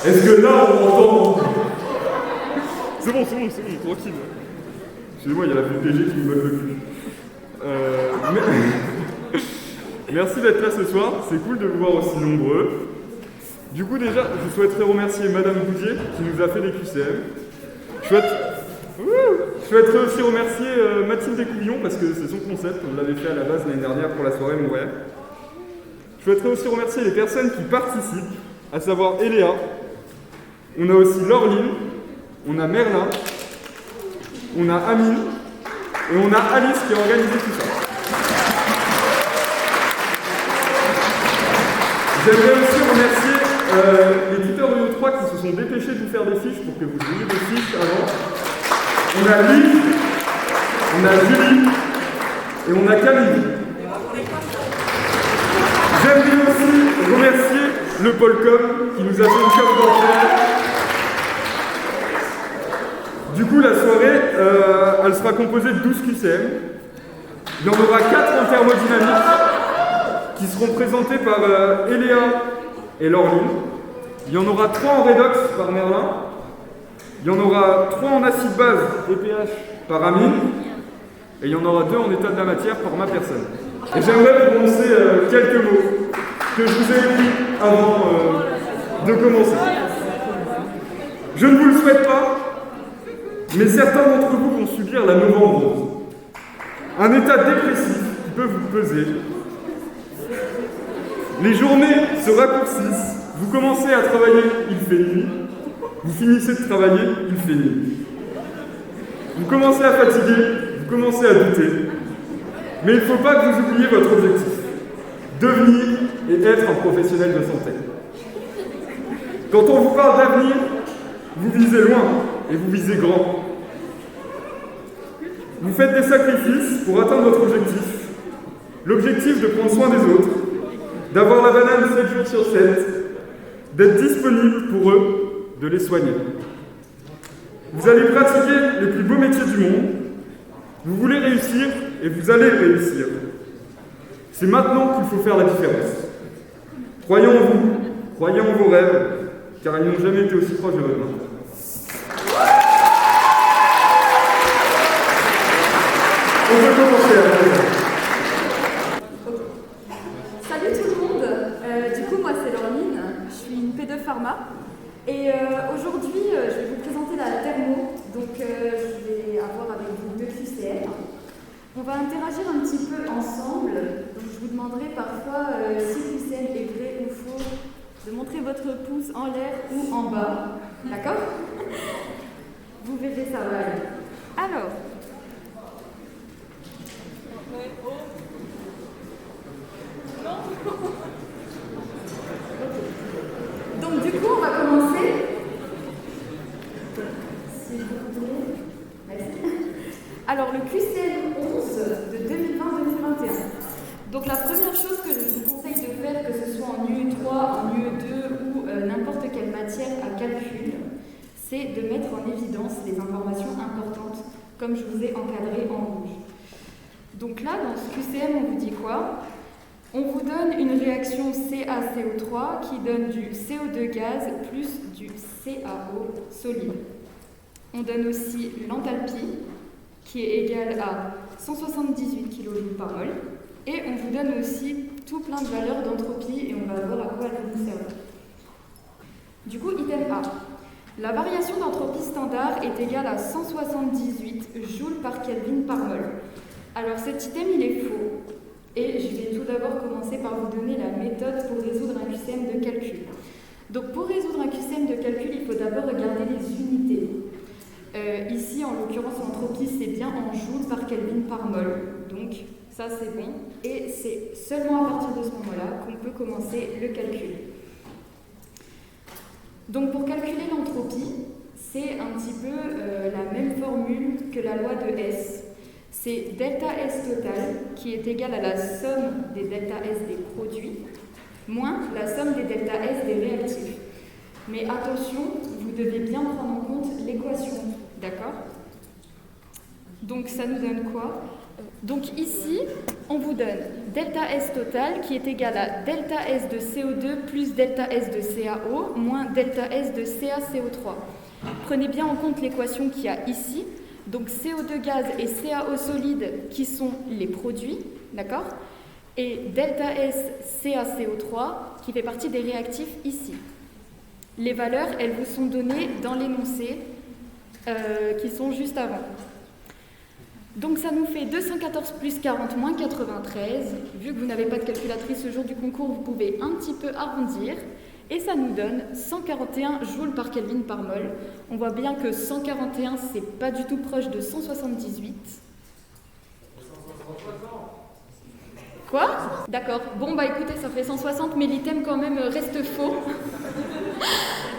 Est-ce que là, on m'entend? C'est bon, tranquille. Excusez-moi, il y a la PPG qui me bloque le cul. Merci d'être là ce soir, c'est cool de vous voir aussi nombreux. Du coup déjà, je souhaiterais remercier Madame Boudier qui nous a fait les QCM. Je souhaiterais aussi remercier Mathilde Descouillons parce que c'est son concept, on l'avait fait à la base l'année dernière pour la soirée Montréal. Je souhaiterais aussi remercier les personnes qui participent, à savoir Eléa. On a aussi Laureline, on a Merlin, on a Amine et on a Alice qui a organisé tout ça. J'aimerais aussi remercier les tuteurs de nos 3 qui se sont dépêchés de vous faire des fiches pour que vous ayez des fiches avant. On a Lise, on a Julie et on a Camille. J'aimerais aussi remercier le Polcom qui nous a fait une com d'enfer. Du coup, la soirée, elle sera composée de 12 QCM. Il y en aura 4 en thermodynamique qui seront présentés par Eléa et Laureline. Il y en aura 3 en redox par Merlin. Il y en aura 3 en acide base et pH par Amine. Et il y en aura 2 en état de la matière par ma personne. Et j'aimerais prononcer quelques mots que je vous ai écrits avant de commencer. Je ne vous le souhaite pas, mais certains d'entre vous vont subir la novembrose. Un état dépressif qui peut vous peser. Les journées se raccourcissent, vous commencez à travailler, il fait nuit. Vous finissez de travailler, il fait nuit. Vous commencez à fatiguer, vous commencez à douter. Mais il ne faut pas que vous oubliez votre objectif. Devenir et être un professionnel de santé. Quand on vous parle d'avenir, vous visez loin et vous visez grand. Vous faites des sacrifices pour atteindre votre objectif. L'objectif de prendre soin des autres, d'avoir la banane 7 jours sur 7, d'être disponible pour eux, de les soigner. Vous allez pratiquer les plus beaux métiers du monde. Vous voulez réussir et vous allez réussir. C'est maintenant qu'il faut faire la différence. Croyez en vous, croyez en vos rêves, car ils n'ont jamais été aussi proches de votre main. On peut commencer à présent. Salut tout le monde, du coup moi c'est Laureline, je suis une P2 Pharma et aujourd'hui je vais vous présenter la thermo, donc je vais avoir avec vous 2 QCM. On va interagir un petit peu ensemble, donc je vous demanderai parfois si QCM est vrai ou faux, de montrer votre pouce en l'air ou en bas, d'accord? Vous verrez, ça va aller. Alors, donc du coup, on va commencer. Si vous voulez. Merci. Alors, le QCM 11 de 2020-2021. Donc, la première chose que je vous conseille de faire, que ce soit en UE3, en UE2 ou n'importe quelle matière à calcul, c'est de mettre en évidence les informations importantes, comme je vous ai encadré en rouge. Donc là, dans ce QCM, on vous dit quoi? On vous donne une réaction CaCO3 qui donne du CO2 gaz plus du CaO solide. On donne aussi l'enthalpie qui est égale à 178 kJ par mol. Et on vous donne aussi tout plein de valeurs d'entropie et on va voir à quoi elles vont nous servir. Du coup, item A. La variation d'entropie standard est égale à 178 joules par Kelvin par mol. Alors cet item, il est faux. Et je vais tout d'abord commencer par vous donner la méthode pour résoudre un QCM de calcul. Donc pour résoudre un QCM de calcul, il faut d'abord regarder les unités. Ici, en l'occurrence, l'entropie, c'est bien en joules par Kelvin par mol. Donc ça, c'est bon. Et c'est seulement à partir de ce moment-là qu'on peut commencer le calcul. Donc pour calculer l'entropie, c'est un petit peu la même formule que la loi de Hess. C'est delta S total qui est égal à la somme des delta S des produits moins la somme des delta S des réactifs. Mais attention, vous devez bien prendre en compte l'équation, d'accord? Donc ça nous donne quoi? Donc ici, on vous donne delta S total qui est égal à delta S de CO2 plus delta S de CaO moins delta S de CaCO3. Prenez bien en compte l'équation qu'il y a ici. Donc CO2 gaz et CaO solide qui sont les produits, d'accord? Et delta S CaCO3 qui fait partie des réactifs ici. Les valeurs, elles vous sont données dans l'énoncé qui sont juste avant. Donc ça nous fait 214 plus 40 moins 93. Vu que vous n'avez pas de calculatrice le jour du concours, vous pouvez un petit peu arrondir. Et ça nous donne 141 joules par Kelvin par mol. On voit bien que 141, c'est pas du tout proche de 178. Quoi? D'accord. Bon, bah écoutez, ça fait 160, mais l'item quand même reste faux.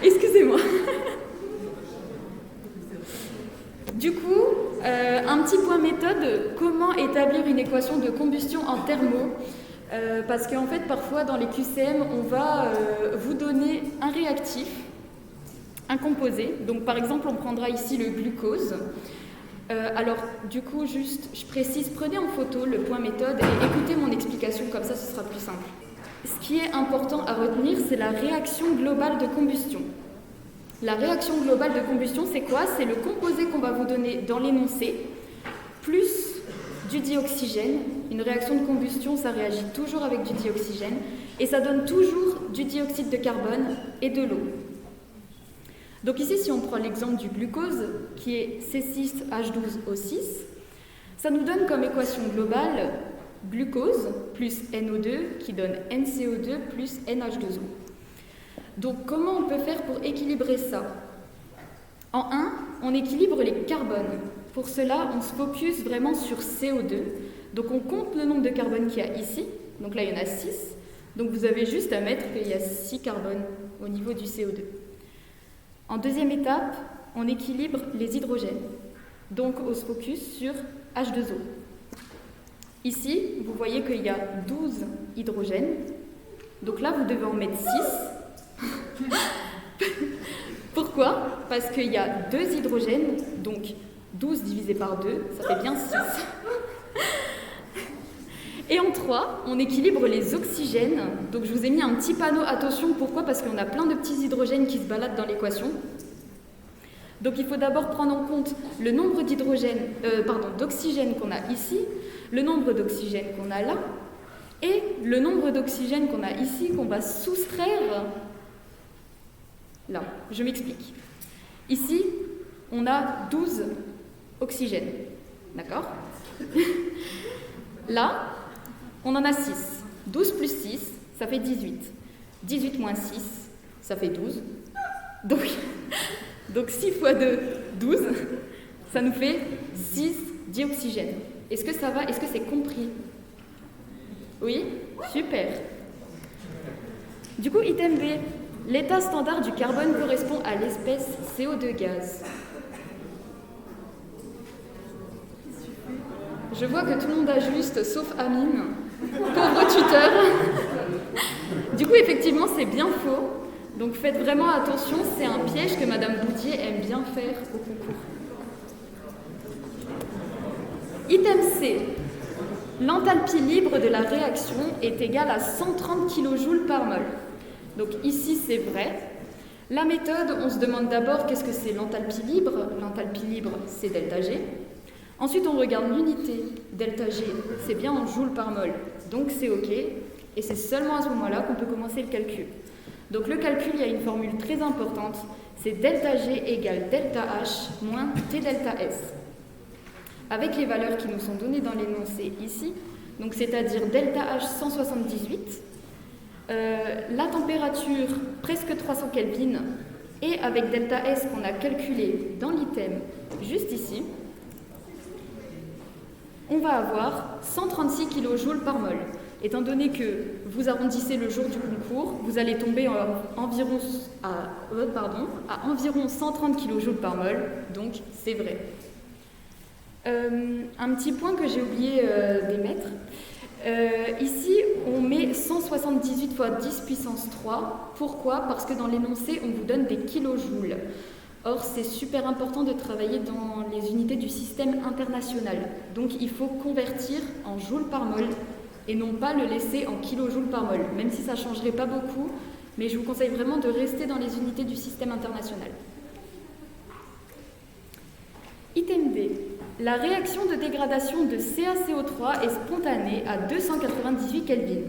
Excusez-moi. Du coup, un petit point méthode, comment établir une équation de combustion en thermo? Parce qu'en fait, parfois, dans les QCM, on va vous donner un réactif, un composé. Donc, par exemple, on prendra ici le glucose. Alors, du coup, juste, je précise, prenez en photo le point méthode et écoutez mon explication, comme ça, ce sera plus simple. Ce qui est important à retenir, c'est la réaction globale de combustion. La réaction globale de combustion, c'est quoi? C'est le composé qu'on va vous donner dans l'énoncé, plus du dioxygène. Une réaction de combustion, ça réagit toujours avec du dioxygène, et ça donne toujours du dioxyde de carbone et de l'eau. Donc ici, si on prend l'exemple du glucose, qui est C6H12O6, ça nous donne comme équation globale glucose plus NO2 qui donne NCO2 plus NH2O. Donc comment on peut faire pour équilibrer ça? En 1, on équilibre les carbones. Pour cela, on se focus vraiment sur CO2. Donc on compte le nombre de carbone qu'il y a ici. Donc là, il y en a 6. Donc vous avez juste à mettre qu'il y a 6 carbones au niveau du CO2. En deuxième étape, on équilibre les hydrogènes. Donc on se focus sur H2O. Ici, vous voyez qu'il y a 12 hydrogènes. Donc là, vous devez en mettre 6. Pourquoi? Parce qu'il y a 2 hydrogènes, donc 12 divisé par 2, ça fait bien 6. Et en 3, on équilibre les oxygènes. Donc je vous ai mis un petit panneau, attention, pourquoi? Parce qu'on a plein de petits hydrogènes qui se baladent dans l'équation. Donc il faut d'abord prendre en compte le nombre d'oxygène qu'on a ici, le nombre d'oxygène qu'on a là, et le nombre d'oxygène qu'on a ici, qu'on va soustraire là. Je m'explique. Ici, on a 12 oxygènes. D'accord? Là, on en a 6. 12 plus 6, ça fait 18. 18 moins 6, ça fait 12. Donc 6 fois 2, 12. Ça nous fait 6 dioxygènes. Est-ce que ça va? Est-ce que c'est compris? Oui? Super. Du coup, item B. L'état standard du carbone correspond à l'espèce CO2 gaz. Je vois que tout le monde ajuste, sauf Amine. Pauvre tuteur. Du coup, effectivement, c'est bien faux. Donc faites vraiment attention, c'est un piège que Madame Boudier aime bien faire au concours. Item C. L'enthalpie libre de la réaction est égale à 130 kJ par mol. Donc ici, c'est vrai. La méthode, on se demande d'abord qu'est-ce que c'est l'enthalpie libre. L'enthalpie libre, c'est ΔG. Ensuite, on regarde l'unité. ΔG, c'est bien en joules par mol. Donc c'est OK. Et c'est seulement à ce moment-là qu'on peut commencer le calcul. Donc le calcul, il y a une formule très importante. C'est ΔG égale ΔH moins T delta S. Avec les valeurs qui nous sont données dans l'énoncé ici, donc c'est-à-dire ΔH 178, la température presque 300 Kelvin, et avec delta S qu'on a calculé dans l'item juste ici, on va avoir 136 kJ par mol. Étant donné que vous arrondissez le jour du concours, vous allez tomber à environ 130 kJ par mol, donc c'est vrai. Un petit point que j'ai oublié d'émettre. Ici, on met 178 fois 10 puissance 3. Pourquoi? Parce que dans l'énoncé, on vous donne des kilojoules. Or, c'est super important de travailler dans les unités du système international. Donc, il faut convertir en joules par mol et non pas le laisser en kilojoules par mol, même si ça ne changerait pas beaucoup, mais je vous conseille vraiment de rester dans les unités du système international. Item D. La réaction de dégradation de CaCO3 est spontanée à 298 Kelvin.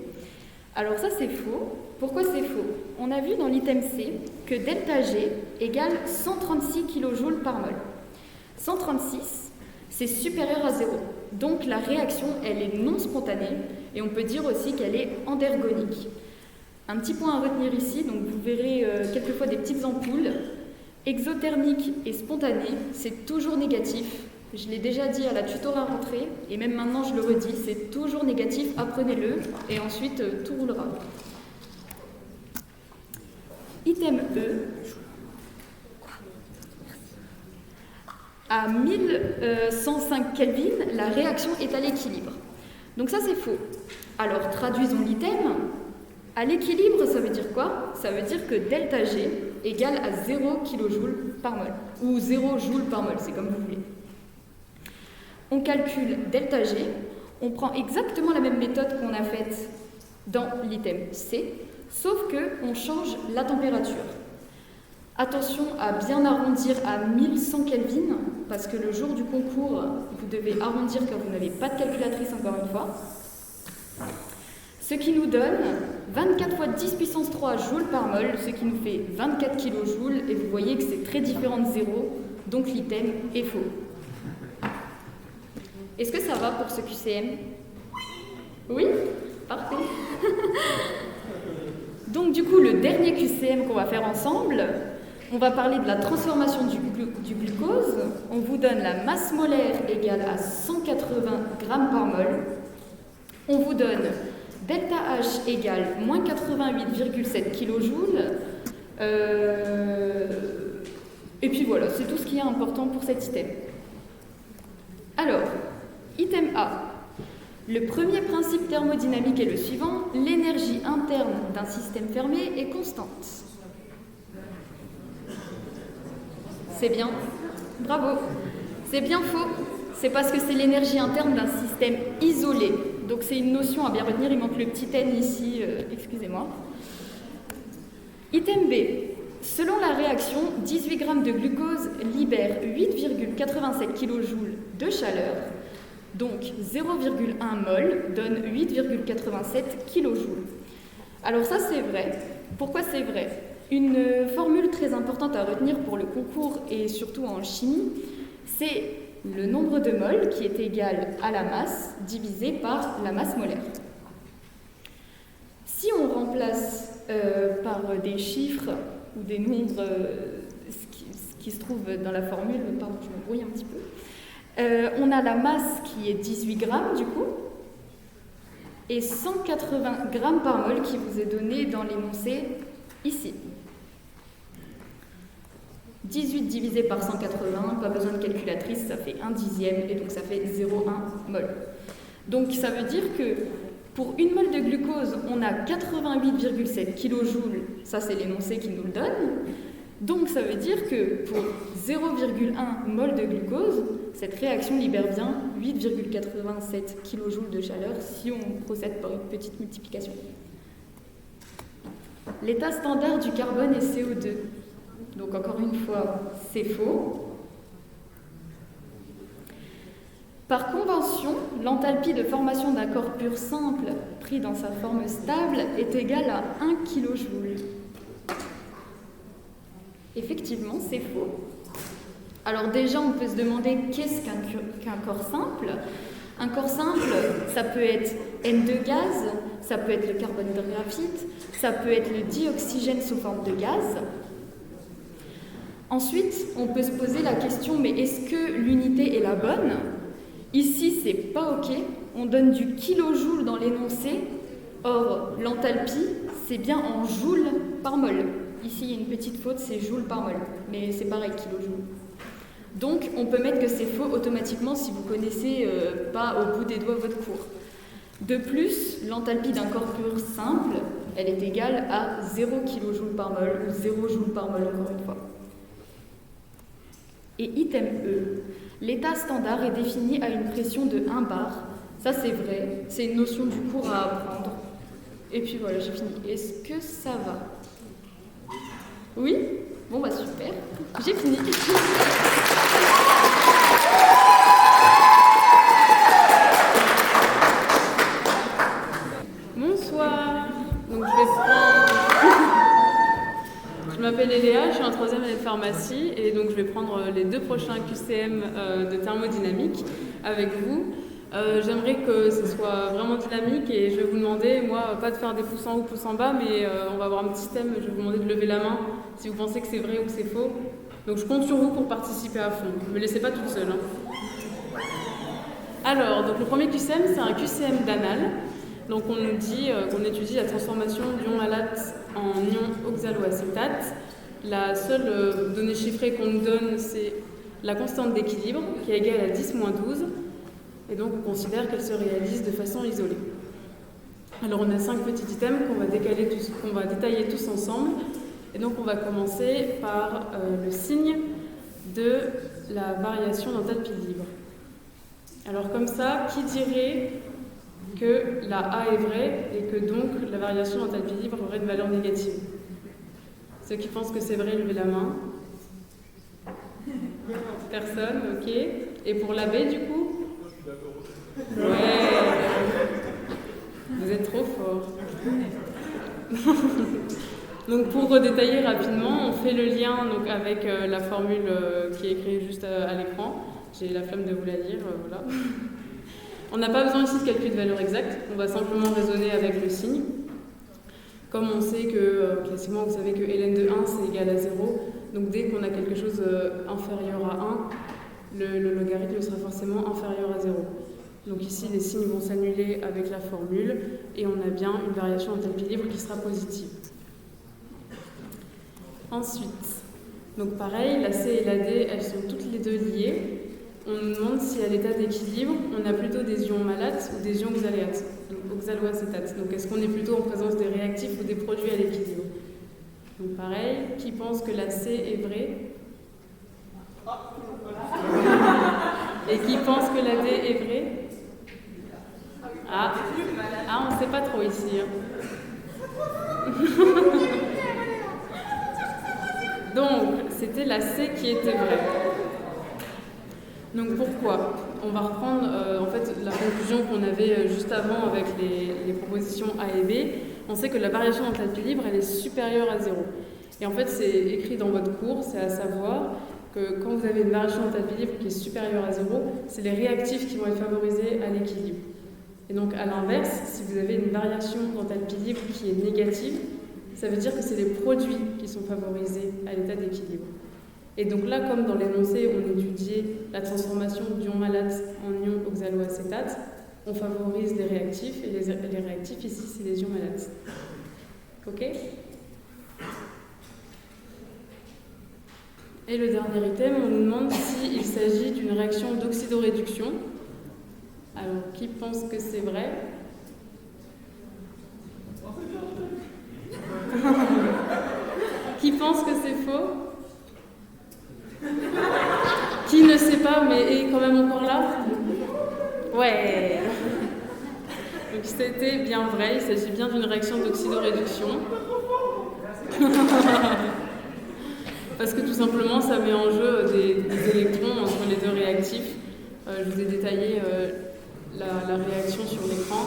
Alors ça c'est faux. Pourquoi c'est faux? On a vu dans l'item C que ΔG égale 136 kJ par mol. 136, c'est supérieur à 0. Donc la réaction, elle est non spontanée et on peut dire aussi qu'elle est endergonique. Un petit point à retenir ici, donc vous verrez quelquefois des petites ampoules. Exothermique et spontané, c'est toujours négatif. Je l'ai déjà dit à la tutora rentrée, et même maintenant je le redis, c'est toujours négatif, apprenez-le, et ensuite tout roulera. Item E. À 1105 Kelvin, la réaction est à l'équilibre. Donc ça c'est faux. Alors traduisons l'item. À l'équilibre, ça veut dire quoi? Ça veut dire que ΔG égale à 0 kJ par mol, ou 0 joule par mol, c'est comme vous voulez. On calcule ΔG, on prend exactement la même méthode qu'on a faite dans l'item C, sauf qu'on change la température. Attention à bien arrondir à 1100 Kelvin, parce que le jour du concours, vous devez arrondir car vous n'avez pas de calculatrice encore une fois. Ce qui nous donne 24 fois 10 puissance 3 joules par mol, ce qui nous fait 24 kJ, et vous voyez que c'est très différent de 0, donc l'item est faux. Est-ce que ça va pour ce QCM? Oui? Parfait. Donc du coup, le dernier QCM qu'on va faire ensemble, on va parler de la transformation du glucose. On vous donne la masse molaire égale à 180 grammes par mol. On vous donne ΔH égale moins 88,7 kJ. Et puis voilà, c'est tout ce qui est important pour cet item. Alors, item A. Le premier principe thermodynamique est le suivant. L'énergie interne d'un système fermé est constante. C'est bien. Bravo. C'est bien faux. C'est parce que c'est l'énergie interne d'un système isolé. Donc c'est une notion à bien retenir. Il manque le petit N ici. Excusez-moi. Item B. Selon la réaction, 18 g de glucose libère 8,87 kJ de chaleur. Donc 0,1 mol donne 8,87 kJ. Alors ça c'est vrai. Pourquoi c'est vrai? Une formule très importante à retenir pour le concours et surtout en chimie, c'est le nombre de moles qui est égal à la masse divisé par la masse molaire. Si on remplace par des chiffres ou des nombres, ce qui se trouve dans la formule, pardon, je m'embrouille un petit peu, on a la masse qui est 18 grammes du coup, et 180 grammes par mol qui vous est donné dans l'énoncé ici. 18 divisé par 180, pas besoin de calculatrice, ça fait 1 dixième, et donc ça fait 0,1 mol. Donc ça veut dire que pour une mol de glucose, on a 88,7 kJ, ça c'est l'énoncé qui nous le donne. Donc ça veut dire que pour 0,1 mol de glucose, cette réaction libère bien 8,87 kJ de chaleur si on procède par une petite multiplication. L'état standard du carbone est CO2. Donc encore une fois, c'est faux. Par convention, l'enthalpie de formation d'un corps pur simple pris dans sa forme stable est égale à 1 kJ. Effectivement, c'est faux. Alors déjà, on peut se demander qu'est-ce qu'un corps simple. Un corps simple, ça peut être N2 gaz, ça peut être le carbone de graphite, ça peut être le dioxygène sous forme de gaz. Ensuite, on peut se poser la question, mais est-ce que l'unité est la bonne? Ici, c'est pas OK. On donne du kilojoule dans l'énoncé. Or, l'enthalpie, c'est bien en joule par mol. Ici, il y a une petite faute, c'est joule par mol. Mais c'est pareil, kilojoule. Donc, on peut mettre que c'est faux automatiquement si vous connaissez pas au bout des doigts votre cours. De plus, l'enthalpie d'un corps pur simple, elle est égale à 0 kJ par mol ou 0 joule par mol, encore une fois. Et item E, l'état standard est défini à une pression de 1 bar, Ça, c'est vrai. C'est une notion du cours à apprendre. Et puis voilà, j'ai fini. Est-ce que ça va? Oui? Bon, bah super. J'ai fini. Bonsoir. Donc, je m'appelle Eléa, je suis en 3e année de pharmacie et donc je vais prendre les 2 prochains QCM de thermodynamique avec vous. J'aimerais que ce soit vraiment dynamique et je vais vous demander, moi, pas de faire des pouces en haut, pouces en bas, mais on va avoir un petit thème, je vais vous demander de lever la main si vous pensez que c'est vrai ou que c'est faux. Donc je compte sur vous pour participer à fond, ne me laissez pas toute seule. Alors, donc le premier QCM, c'est un QCM d'anal. Donc on nous dit qu'on étudie la transformation d'ion malate en ion oxaloacétate. La seule donnée chiffrée qu'on nous donne, c'est la constante d'équilibre, qui est égale à 10-12. Et donc, on considère qu'elle se réalise de façon isolée. Alors, on a 5 petits items qu'on va détailler tous ensemble. Et donc, on va commencer par le signe de la variation d'enthalpie libre. Alors, comme ça, qui dirait que la A est vraie et que donc la variation d'enthalpie libre aurait une valeur négative? Ceux qui pensent que c'est vrai, levez la main. Personne, ok. Et pour la B, du coup? Ouais, vous êtes trop fort. Donc pour redétailler rapidement, on fait le lien donc, avec la formule qui est écrite juste à l'écran. J'ai la flemme de vous la lire, voilà. On n'a pas besoin ici de calcul de valeur exacte, on va simplement raisonner avec le signe. Comme on sait que, classiquement, vous savez que ln de 1 c'est égal à 0, donc dès qu'on a quelque chose inférieur à 1, le logarithme sera forcément inférieur à 0. Donc ici, les signes vont s'annuler avec la formule et on a bien une variation d'enthalpie libre qui sera positive. Ensuite, donc pareil, la C et la D, elles sont toutes les deux liées. On nous demande si à l'état d'équilibre, on a plutôt des ions malates ou des ions oxaloacétates. Donc est-ce qu'on est plutôt en présence des réactifs ou des produits à l'équilibre? Donc pareil, qui pense que la C est vraie? Et qui pense que la D est vraie? Ah, on ne sait pas trop ici. Donc, c'était la C qui était vraie. Donc, pourquoi? On va reprendre en fait la conclusion qu'on avait juste avant avec les propositions A et B. On sait que la variation d'enthalpie libre, elle est supérieure à 0. Et en fait, c'est écrit dans votre cours, c'est à savoir que quand vous avez une variation d'enthalpie libre qui est supérieure à 0, c'est les réactifs qui vont être favorisés à l'équilibre. Et donc, à l'inverse, si vous avez une variation d'enthalpie libre qui est négative, ça veut dire que c'est les produits qui sont favorisés à l'état d'équilibre. Et donc là, comme dans l'énoncé, on étudiait la transformation d'ion malate en ion oxaloacétate, on favorise les réactifs, et les réactifs ici, c'est les ions malates. Ok? Et le dernier item, on nous demande s'il s'agit d'une réaction d'oxydoréduction. Alors, qui pense que c'est vrai? Qui pense que c'est faux? Qui ne sait pas, mais est quand même encore là? Ouais. Donc c'était bien vrai, il s'agit bien d'une réaction d'oxydoréduction. Parce que tout simplement, ça met en jeu des électrons entre les deux réactifs. Je vous ai détaillé la réaction sur l'écran.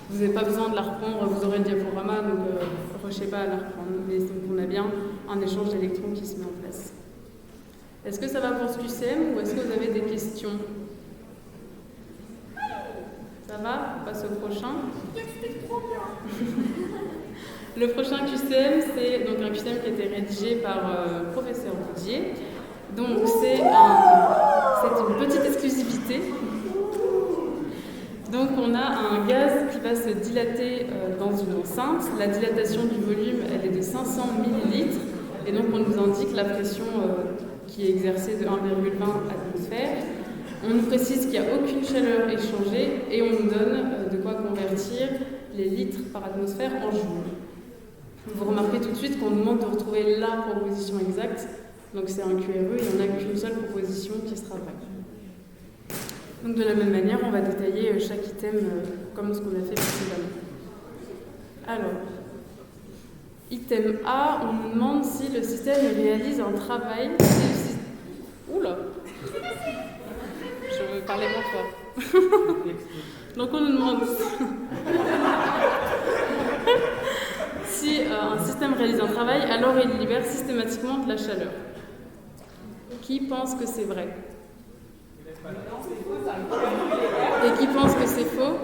Vous n'avez pas besoin de la reprendre, vous aurez le diaporama, donc ne rushez pas à la reprendre. Mais donc on a bien un échange d'électrons qui se met en place. Est-ce que ça va pour ce QCM ou est-ce que vous avez des questions? Ça va? On passe au prochain. Le prochain QCM, c'est donc un QCM qui a été rédigé par professeur Didier. Donc c'est une petite exclusivité. Donc on a un gaz qui va se dilater dans une enceinte. La dilatation du volume, elle est de 500 ml. Et donc on nous indique la pression qui est exercée de 1,20 atmosphère. On nous précise qu'il n'y a aucune chaleur échangée et on nous donne de quoi convertir les litres par atmosphère en joules. Vous remarquez tout de suite qu'on nous demande de retrouver la proposition exacte. Donc c'est un QRE, il n'y en a qu'une seule proposition qui sera vraie. Donc de la même manière, on va détailler chaque item comme ce qu'on a fait précédemment. Alors, item A, on nous demande si le système réalise un travail. Oula! Je veux parler moins fort. Donc on nous demande si un système réalise un travail, alors il libère systématiquement de la chaleur. Qui pense que c'est vrai? Et qui pense que c'est faux?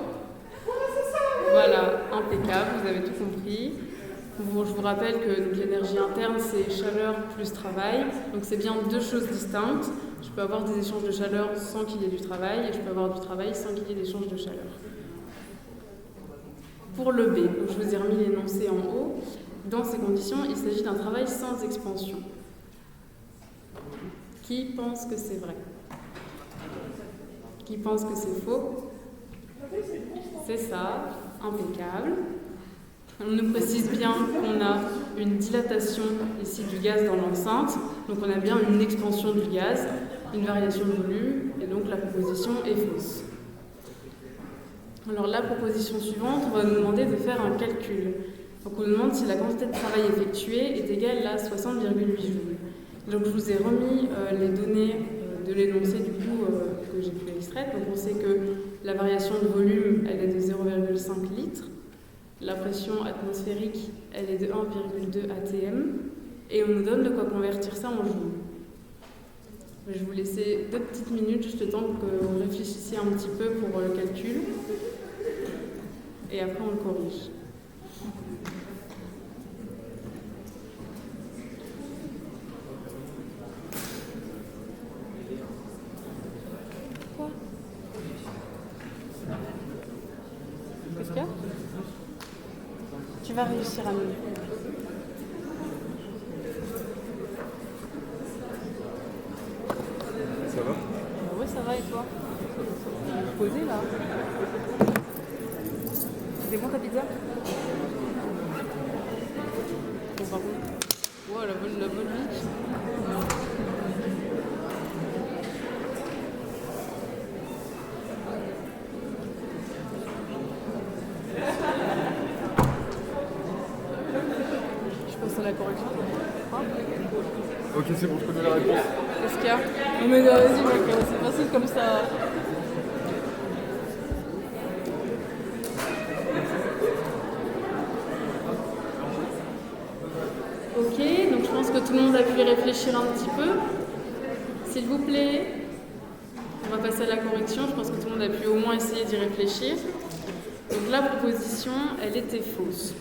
Voilà, impeccable, vous avez tout compris. Bon, je vous rappelle que l'énergie interne, c'est chaleur plus travail. Donc c'est bien deux choses distinctes. Je peux avoir des échanges de chaleur sans qu'il y ait du travail, et je peux avoir du travail sans qu'il y ait d'échange de chaleur. Pour le B, donc je vous ai remis l'énoncé en haut. Dans ces conditions, il s'agit d'un travail sans expansion. Qui pense que c'est vrai? Qui pense que c'est faux? C'est ça, impeccable. On nous précise bien qu'on a une dilatation ici du gaz dans l'enceinte, donc on a bien une expansion du gaz, une variation de volume, et donc la proposition est fausse. Alors la proposition suivante, on va nous demander de faire un calcul. Donc on nous demande si la quantité de travail effectuée est égale à 60,8 joules. Donc je vous ai remis les données de l'énoncé du coup que j'ai pu extraire. Donc on sait que la variation de volume, elle est de 0,5 litres. La pression atmosphérique, elle est de 1,2 atm. Et on nous donne de quoi convertir ça en joules. Je vais vous laisser 2 petites minutes, juste le temps que vous réfléchissiez un petit peu pour le calcul. Et après on le corrige. Qu'est-ce qu'il y a? Tu vas réussir à nous. Ça va? Oui, ça va et toi? Posé là. C'est bon ta pizza? Bon, par contre. Ouais, la bonne vie. Je passe à la correction. Hein? Ok, c'est bon, je connais la réponse. Qu'est-ce qu'il y a? Non mais vas-y mec, c'est facile comme ça. Ok, donc je pense que tout le monde a pu y réfléchir un petit peu. S'il vous plaît, on va passer à la correction. Je pense que tout le monde a pu au moins essayer d'y réfléchir. Donc la proposition, elle était fausse.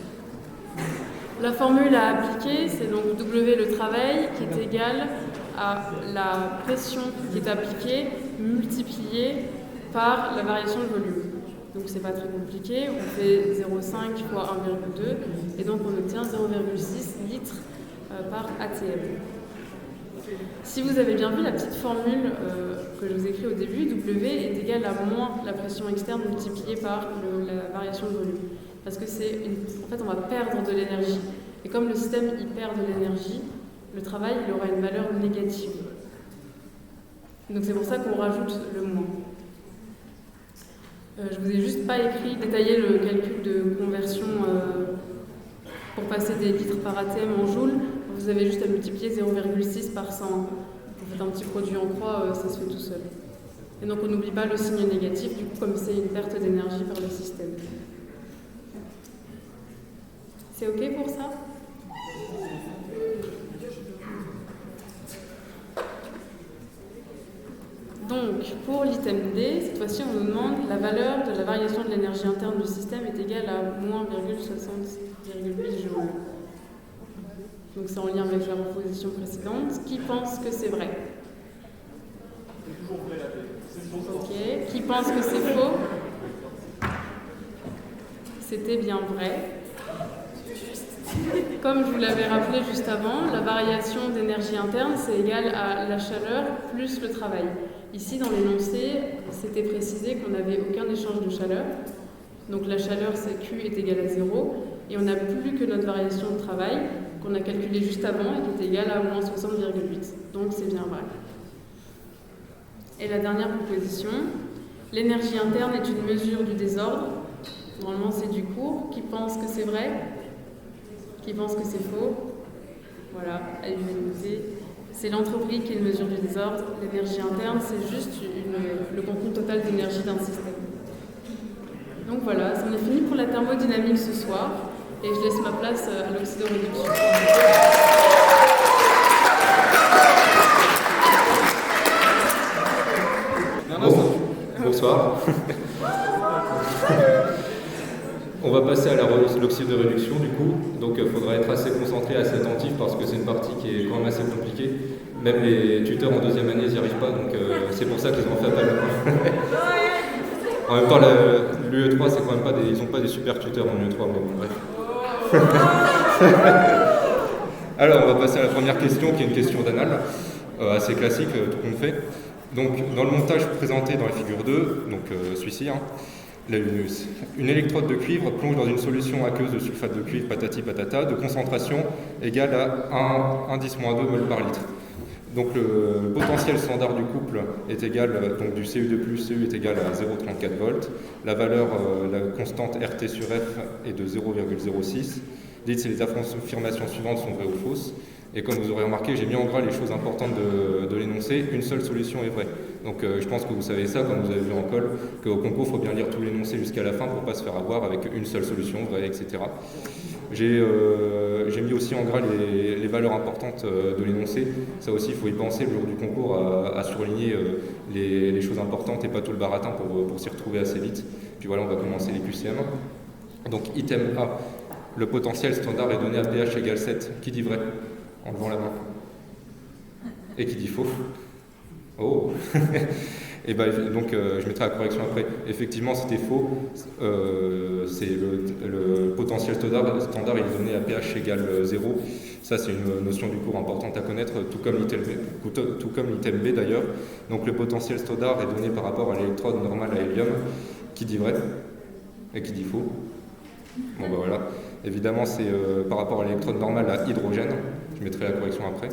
La formule à appliquer, c'est donc W le travail qui est égal à la pression qui est appliquée multipliée par la variation de volume. Donc c'est pas très compliqué, on fait 0,5 fois 1,2 et donc on obtient 0,6 litres par ATM. Si vous avez bien vu la petite formule que je vous ai écrite au début, W est égal à moins la pression externe multipliée par la variation de volume. Parce que en fait on va perdre de l'énergie. Et comme le système il perd de l'énergie, le travail il aura une valeur négative. Donc c'est pour ça qu'on rajoute le moins. Je vous ai juste pas détaillé le calcul de conversion pour passer des litres par ATM en joules. Vous avez juste à multiplier 0,6 par 100. Vous faites un petit produit en croix, ça se fait tout seul. Et donc on n'oublie pas le signe négatif, du coup comme c'est une perte d'énergie par le système. C'est ok pour ça? Donc, pour l'item D, cette fois-ci, on nous demande la valeur de la variation de l'énergie interne du système est égale à moins 60,8 joules. Donc, c'est en lien avec la proposition précédente. Qui pense que c'est vrai? Ok. Qui pense que c'est faux? C'était bien vrai. Comme je vous l'avais rappelé juste avant, la variation d'énergie interne, c'est égal à la chaleur plus le travail. Ici, dans l'énoncé, c'était précisé qu'on n'avait aucun échange de chaleur. Donc la chaleur, c'est Q est égal à 0. Et on n'a plus que notre variation de travail, qu'on a calculée juste avant et qui est égale à moins 60,8. Donc c'est bien vrai. Et la dernière proposition, L'énergie interne est une mesure du désordre. Normalement, c'est du cours. Qui pense que c'est vrai? Qui pense que c'est faux? Voilà, à l'unanimité. C'est l'entropie qui est une mesure du désordre. L'énergie interne, c'est juste le contenu total d'énergie d'un système. Donc voilà, c'en est fini pour la thermodynamique ce soir. Et je laisse ma place à l'oxydoréduction. Bonsoir. On va passer à l'oxydoréduction du coup, donc il faudra être assez concentré, assez attentif parce que c'est une partie qui est quand même assez compliquée. Même les tuteurs en deuxième année n'y arrivent pas, donc c'est pour ça qu'ils ont fait appel. En même temps, l'UE3, c'est quand même pas ils n'ont pas des super tuteurs en UE3, mais bon, bref. Alors, on va passer à la première question, qui est une question d'anal, assez classique, tout le monde fait. Donc, dans le montage présenté dans la figure 2, donc celui-ci, une électrode de cuivre plonge dans une solution aqueuse de sulfate de cuivre patati patata de concentration égale à 1,10-2 mol par litre. Donc le potentiel standard du couple est égal, donc du CU2+, CU est égal à 0,34 volts. La valeur, la constante RT sur F est de 0,06. Dites si les affirmations suivantes sont vraies ou fausses. Et comme vous aurez remarqué, j'ai mis en gras les choses importantes de l'énoncé. Une seule solution est vraie. Donc je pense que vous savez ça, comme vous avez vu en colle, qu'au concours, il faut bien lire tout l'énoncé jusqu'à la fin pour ne pas se faire avoir avec une seule solution vraie, etc. J'ai mis aussi en gras les valeurs importantes de l'énoncé. Ça aussi, il faut y penser le jour du concours à surligner les choses importantes et pas tout le baratin pour s'y retrouver assez vite. Puis voilà, on va commencer les QCM. Donc item A, le potentiel standard est donné à pH égale 7. Qui dit vrai? En levant la main. Et qui dit faux? Oh. Et ben, donc je mettrai la correction après. Effectivement, c'était faux. C'est le potentiel standard il est donné à pH égale 0. Ça, c'est une notion du cours importante à connaître, tout comme l'item B d'ailleurs. Donc le potentiel standard est donné par rapport à l'électrode normale à hélium. Qui dit vrai? Et qui dit faux? Bon ben voilà. Évidemment, c'est par rapport à l'électrode normale à hydrogène. Je mettrai la correction après.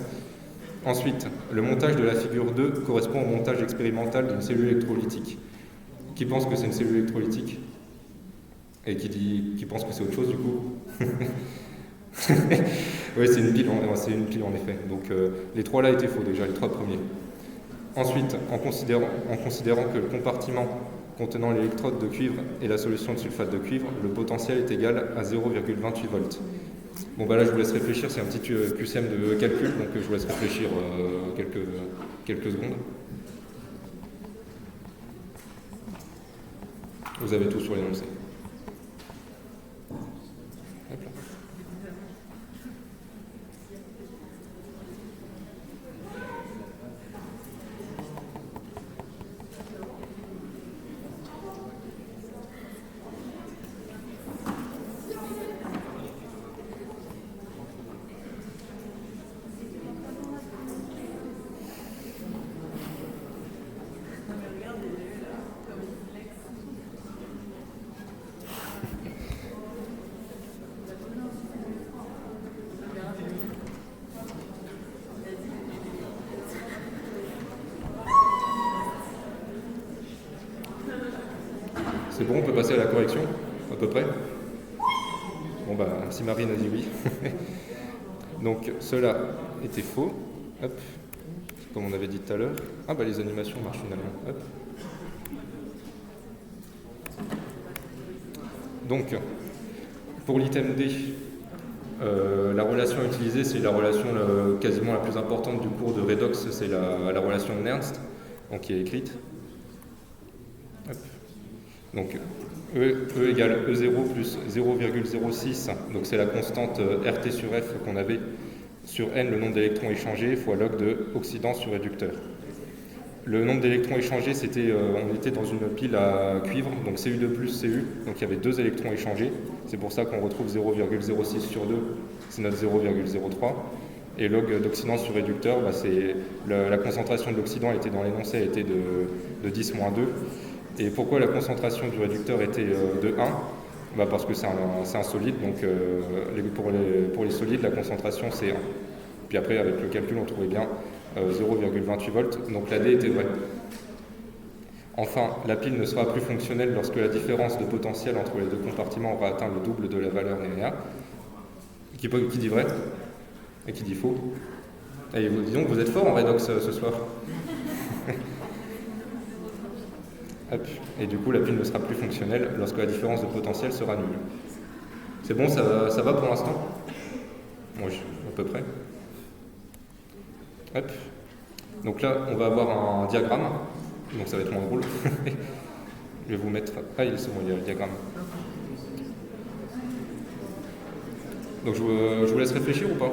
Ensuite, le montage de la figure 2 correspond au montage expérimental d'une cellule électrolytique. Qui pense que c'est une cellule électrolytique? Et qui pense que c'est autre chose du coup? Oui, c'est une pile en effet. Donc les trois là étaient faux déjà, les trois premiers. Ensuite, en considérant que le compartiment contenant l'électrode de cuivre et la solution de sulfate de cuivre, le potentiel est égal à 0,28 volts. Bon bah là je vous laisse réfléchir, c'est un petit QCM de calcul, donc je vous laisse réfléchir quelques secondes. Vous avez tout sur l'énoncé. C'est bon, on peut passer à la correction, à peu près. Bon bah, si Marine a dit oui. Donc, cela était faux. Hop. Comme on avait dit tout à l'heure. Ah bah les animations marchent finalement. Hop. Donc, pour l'item D, la relation utilisée, c'est la relation quasiment la plus importante du cours de redox, c'est la relation de Nernst, donc qui est écrite. Hop. Donc E égale E0 plus 0,06, donc c'est la constante RT sur F qu'on avait sur N, le nombre d'électrons échangés, fois log de oxydant sur réducteur. Le nombre d'électrons échangés, on était dans une pile à cuivre, donc CU2 plus CU, donc il y avait 2 électrons échangés, c'est pour ça qu'on retrouve 0,06 sur 2, c'est notre 0,03. Et log d'oxydant sur réducteur, bah, c'est la concentration de l'oxydant était dans l'énoncé, elle était de 10-2. Et pourquoi la concentration du réducteur était de 1 ? Bah parce que c'est un solide, donc pour les solides, la concentration c'est 1. Puis après, avec le calcul, on trouvait bien 0,28 volts, donc la D était vraie. Enfin, la pile ne sera plus fonctionnelle lorsque la différence de potentiel entre les deux compartiments aura atteint le double de la valeur linéaire. Qui dit vrai et qui dit faux? Et dis donc, vous êtes fort en redox ce soir. Hop. Et du coup, la pile ne sera plus fonctionnelle lorsque la différence de potentiel sera nulle. C'est bon, ça va pour l'instant? Moi, à peu près. Hop. Donc là, on va avoir un diagramme. Donc ça va être moins drôle. Je vais vous mettre... Ah, c'est bon, il y a le diagramme. Donc je vous laisse réfléchir ou pas?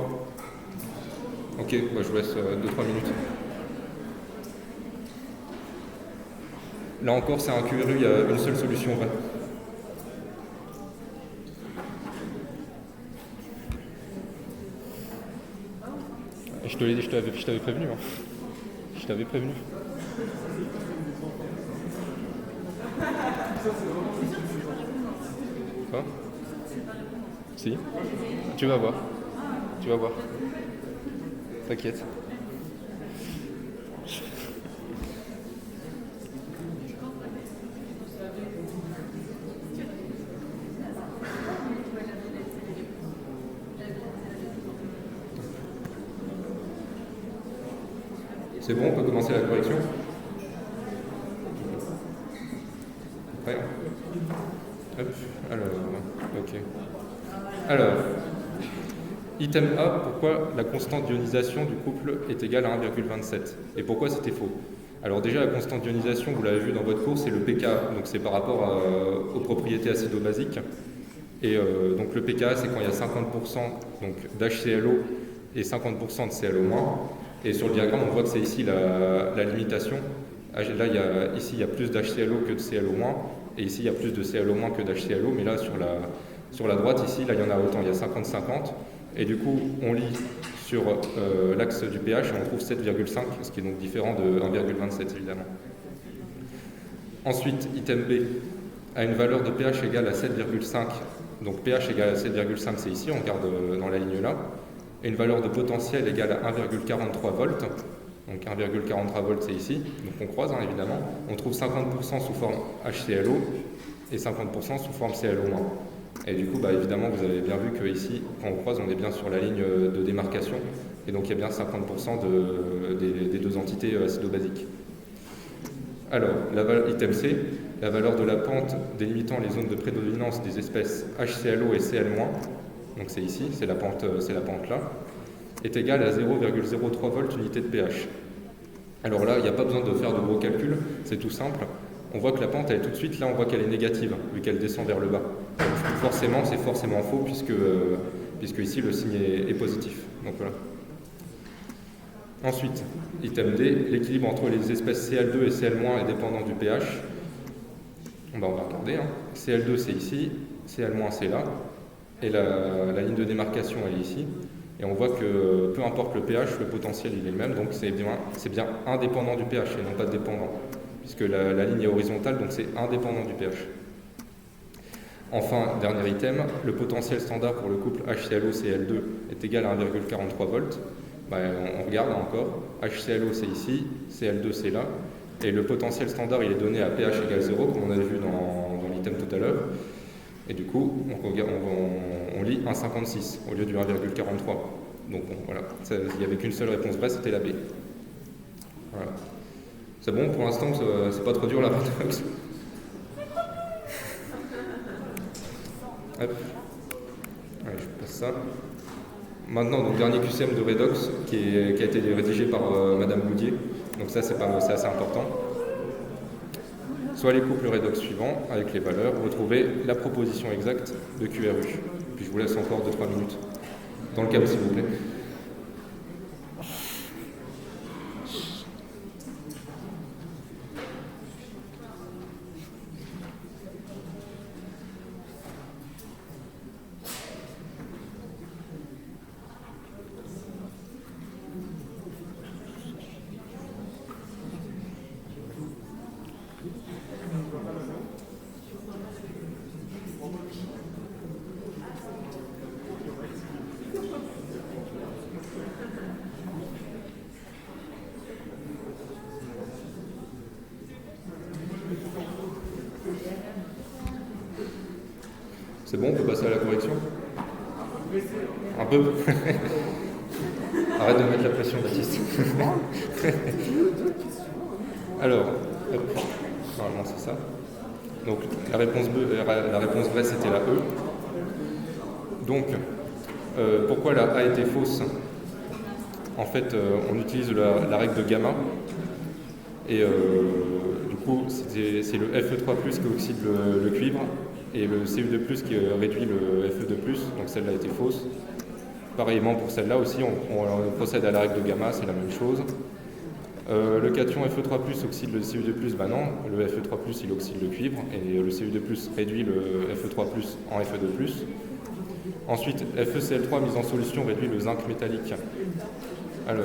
Ok, bah, je vous laisse 2-3 minutes. Là encore, c'est un QRU, il y a une seule solution vraie. Je te l'ai dit, je t'avais prévenu. Hein. Je t'avais prévenu. Quoi? Si. Tu vas voir. Tu vas voir. T'inquiète. C'est bon, on peut commencer la correction? Ouais. Hop, alors, ok. Alors, item A, pourquoi la constante d'ionisation du couple est égale à 1,27? Et pourquoi c'était faux? Alors déjà, la constante d'ionisation, vous l'avez vu dans votre cours, c'est le pKa, donc c'est par rapport aux propriétés acido-basiques. Et donc le pKa, c'est quand il y a 50% d'HClO et 50% de ClO-. Et sur le diagramme, on voit que c'est ici la limitation. Là, ici, il y a plus d'HClO que de ClO-, et ici, il y a plus de ClO- que d'HClO, mais là, sur la droite, ici, là, il y en a autant, il y a 50-50. Et du coup, on lit sur l'axe du pH et on trouve 7,5, ce qui est donc différent de 1,27, évidemment. Ensuite, item B a une valeur de pH égale à 7,5. Donc pH égale à 7,5, c'est ici, on regarde dans la ligne là. Et une valeur de potentiel égale à 1,43 volts. Donc 1,43 volts, c'est ici. Donc on croise, hein, évidemment. On trouve 50% sous forme HClO et 50% sous forme ClO-. Et du coup, bah, évidemment, vous avez bien vu qu'ici, quand on croise, on est bien sur la ligne de démarcation. Et donc il y a bien 50% des deux entités acido-basiques. Alors, item C, la valeur de la pente délimitant les zones de prédominance des espèces HClO et Cl-, donc c'est ici, c'est la pente là, est égale à 0,03 volts unité de pH. Alors là, il n'y a pas besoin de faire de gros calculs, c'est tout simple. On voit que la pente, elle est tout de suite, là on voit qu'elle est négative, vu qu'elle descend vers le bas. Donc, forcément, c'est forcément faux, puisque ici le signe est positif. Donc voilà. Ensuite, item D, l'équilibre entre les espèces Cl2 et Cl- est dépendant du pH. On va regarder. Hein. Cl2 c'est ici, Cl- c'est là, et la ligne de démarcation elle est ici. Et on voit que peu importe le pH, le potentiel il est le même, donc c'est bien indépendant du pH et non pas dépendant, puisque la ligne est horizontale, donc c'est indépendant du pH. Enfin, dernier item, le potentiel standard pour le couple HClO-Cl2 est égal à 1,43 volts. On regarde encore, HClO c'est ici, Cl2 c'est là, et le potentiel standard il est donné à pH égale 0, comme on avait vu dans l'item tout à l'heure, et du coup on lit 1,56 au lieu du 1,43. Donc bon, voilà, il n'y avait qu'une seule réponse vraie, c'était la B. Voilà. C'est bon, pour l'instant, c'est pas trop dur la paradoxe. Hop. Allez, je passe ça. Maintenant, donc, dernier QCM de Redox qui a été rédigé par Madame Goudier. Donc ça, c'est assez important. Soit les couples Redox suivants, avec les valeurs, retrouvez la proposition exacte de QRU. Puis je vous laisse encore 2-3 minutes. Dans le câble, s'il vous plaît. C'est bon, on peut passer à la correction? Un peu. Arrête de mettre la pression, Baptiste. Alors, hop. Normalement c'est ça. Donc la réponse vraie c'était la E. Donc, pourquoi la A était fausse? En fait, on utilise la règle de gamma. Et du coup, c'est le Fe3+, qui oxyde le cuivre, et le Cu2+, qui réduit le Fe2+, donc celle-là était fausse. Pareillement pour celle-là aussi, on procède à la règle de gamma, c'est la même chose. Le cation Fe3+, oxyde le Cu2+, bah non, le Fe3+, il oxyde le cuivre, et le Cu2+, réduit le Fe3+, en Fe2+. Ensuite, FeCl3 mis en solution réduit le zinc métallique. Alors,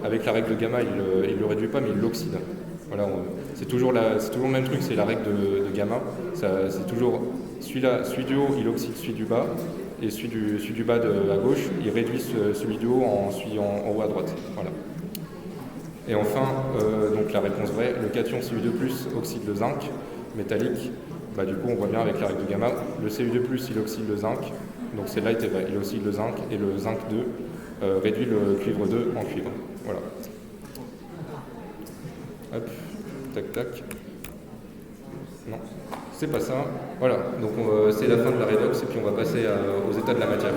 avec la règle de gamma, il ne le réduit pas, mais il l'oxyde. Voilà, c'est toujours le même truc, c'est la règle de gamma. C'est toujours celui du haut, il oxyde celui du bas, et celui du bas à gauche, il réduit celui du haut en haut à droite. Voilà. Et enfin, donc la réponse vraie, le cation Cu2+, oxyde le zinc métallique. Bah, du coup, on voit bien avec la règle de gamma, le Cu2+, il oxyde le zinc, donc celle-là était vraie, il oxyde le zinc, et le zinc 2 réduit le cuivre 2 en cuivre. Voilà. Hop, tac, tac. Non, c'est pas ça. Voilà, donc c'est la fin de la redox, et puis on va passer aux états de la matière.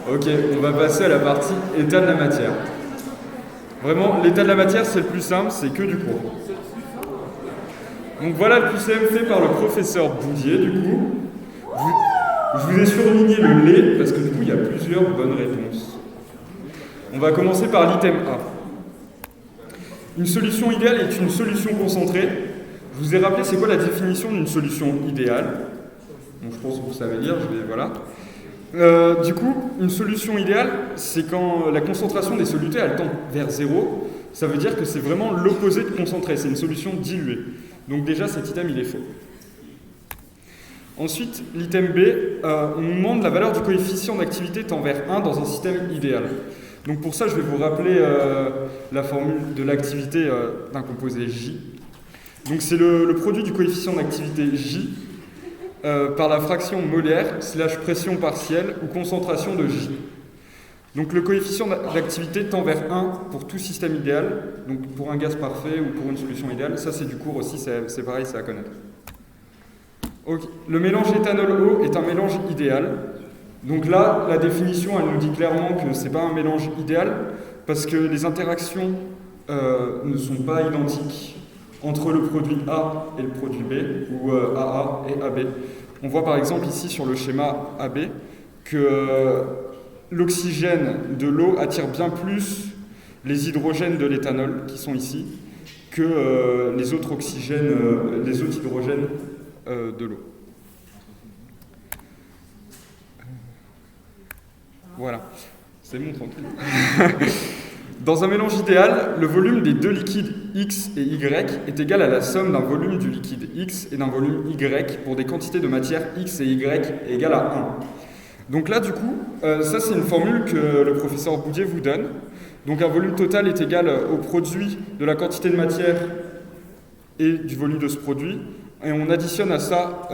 Ok, on va passer à la partie état de la matière. Vraiment, l'état de la matière, c'est le plus simple, c'est que du cours. Donc voilà le QCM fait par le professeur Boudier, du coup. Je vous ai surligné le lait, parce que du coup, il y a plusieurs bonnes réponses. On va commencer par l'item A. Une solution idéale est une solution concentrée. Je vous ai rappelé, c'est quoi la définition d'une solution idéale? Bon, je pense que vous savez lire, voilà. Du coup, une solution idéale, c'est quand la concentration des solutés elle tend vers 0. Ça veut dire que c'est vraiment l'opposé de concentré, c'est une solution diluée. Donc déjà, cet item, il est faux. Ensuite, l'item B, on nous demande la valeur du coefficient d'activité tend vers 1 dans un système idéal. Donc pour ça, je vais vous rappeler la formule de l'activité d'un composé J. Donc c'est le produit du coefficient d'activité J par la fraction molaire / pression partielle ou concentration de J. Donc le coefficient d'activité tend vers 1 pour tout système idéal, donc pour un gaz parfait ou pour une solution idéale. Ça c'est du cours aussi, c'est pareil, c'est à connaître. Okay. Le mélange éthanol-eau est un mélange idéal. Donc là, la définition, elle nous dit clairement que ce n'est pas un mélange idéal parce que les interactions ne sont pas identiques entre le produit A et le produit B, ou AA et AB. On voit par exemple ici sur le schéma AB que l'oxygène de l'eau attire bien plus les hydrogènes de l'éthanol, qui sont ici, que les autres hydrogènes de l'eau. Voilà, c'est bon, tranquille. Dans un mélange idéal, le volume des deux liquides X et Y est égal à la somme d'un volume du liquide X et d'un volume Y pour des quantités de matière X et Y est égale à 1. Donc là, du coup, ça c'est une formule que le professeur Boudier vous donne. Donc un volume total est égal au produit de la quantité de matière et du volume de ce produit. Et on additionne à ça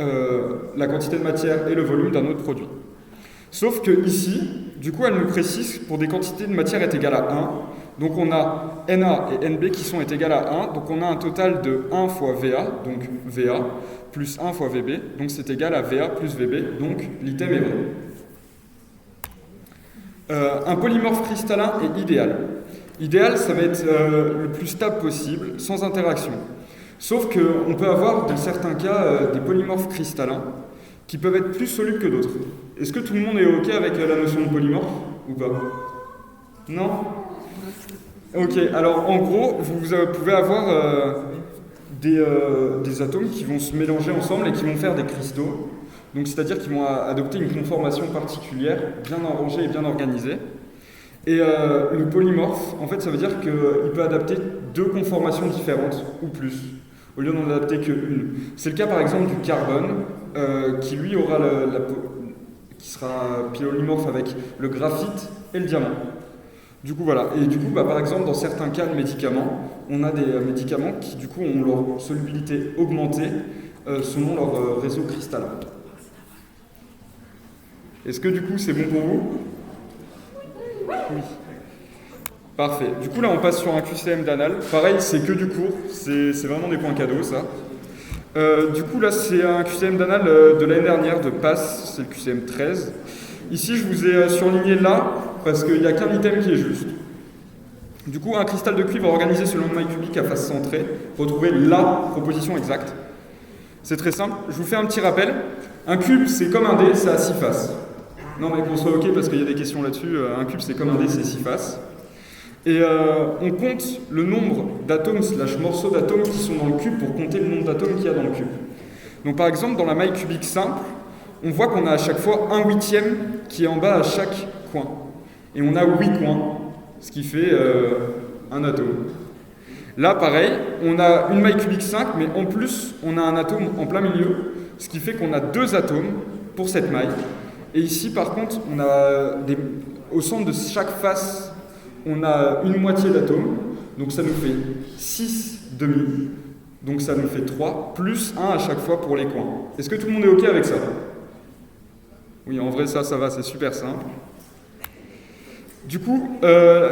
la quantité de matière et le volume d'un autre produit. Sauf que ici, du coup, elle nous précise pour des quantités de matière est égale à 1. Donc on a Na et Nb qui sont égales à 1. Donc on a un total de 1 fois Va, donc Va, plus 1 fois Vb. Donc c'est égal à Va plus Vb. Donc l'item est vrai. Un polymorphe cristallin est idéal. Idéal, ça va être le plus stable possible, sans interaction. Sauf qu'on peut avoir, dans certains cas, des polymorphes cristallins qui peuvent être plus solubles que d'autres. Est-ce que tout le monde est OK avec la notion de polymorphe ou pas? Non? Ok, alors en gros, vous pouvez avoir des atomes qui vont se mélanger ensemble et qui vont faire des cristaux. Donc c'est-à-dire qu'ils vont adopter une conformation particulière, bien arrangée et bien organisée. Et le polymorphe, en fait, ça veut dire qu'il peut adapter deux conformations différentes ou plus, au lieu d'en adapter qu'une. C'est le cas par exemple du carbone, qui lui aura qui sera polymorphe avec le graphite et le diamant. Du coup, voilà. Et du coup, par exemple, dans certains cas de médicaments, on a des médicaments qui, du coup, ont leur solubilité augmentée selon leur réseau cristallin. Est-ce que, du coup, c'est bon pour vous? Oui. Parfait. Du coup, là, on passe sur un QCM d'anal. Pareil, c'est que du cours. C'est vraiment des points cadeaux, ça. Du coup, là, c'est un QCM d'anal de l'année dernière, de PASS. C'est le QCM 13. Ici, je vous ai surligné là, parce qu'il n'y a qu'un item qui est juste. Du coup, un cristal de cuivre organisé selon une maille cubique à face centrée. Retrouvez la proposition exacte. C'est très simple. Je vous fais un petit rappel. Un cube, c'est comme un dé, ça a 6 faces. Non, mais qu'on soit OK, parce qu'il y a des questions là-dessus. Un cube, c'est comme un dé, c'est 6 faces. Et on compte le nombre d'atomes / morceaux d'atomes qui sont dans le cube pour compter le nombre d'atomes qu'il y a dans le cube. Donc par exemple, dans la maille cubique simple, on voit qu'on a à chaque fois 1/8 qui est en bas à chaque coin. Et on a 8 coins, ce qui fait un atome. Là, pareil, on a une maille cubique 5, mais en plus, on a un atome en plein milieu, ce qui fait qu'on a 2 atomes pour cette maille. Et ici, par contre, on a au centre de chaque face, on a une moitié d'atome, donc ça nous fait 6 demi, donc ça nous fait 3, plus 1 à chaque fois pour les coins. Est-ce que tout le monde est OK avec ça? Oui, en vrai, ça va, c'est super simple. Du coup,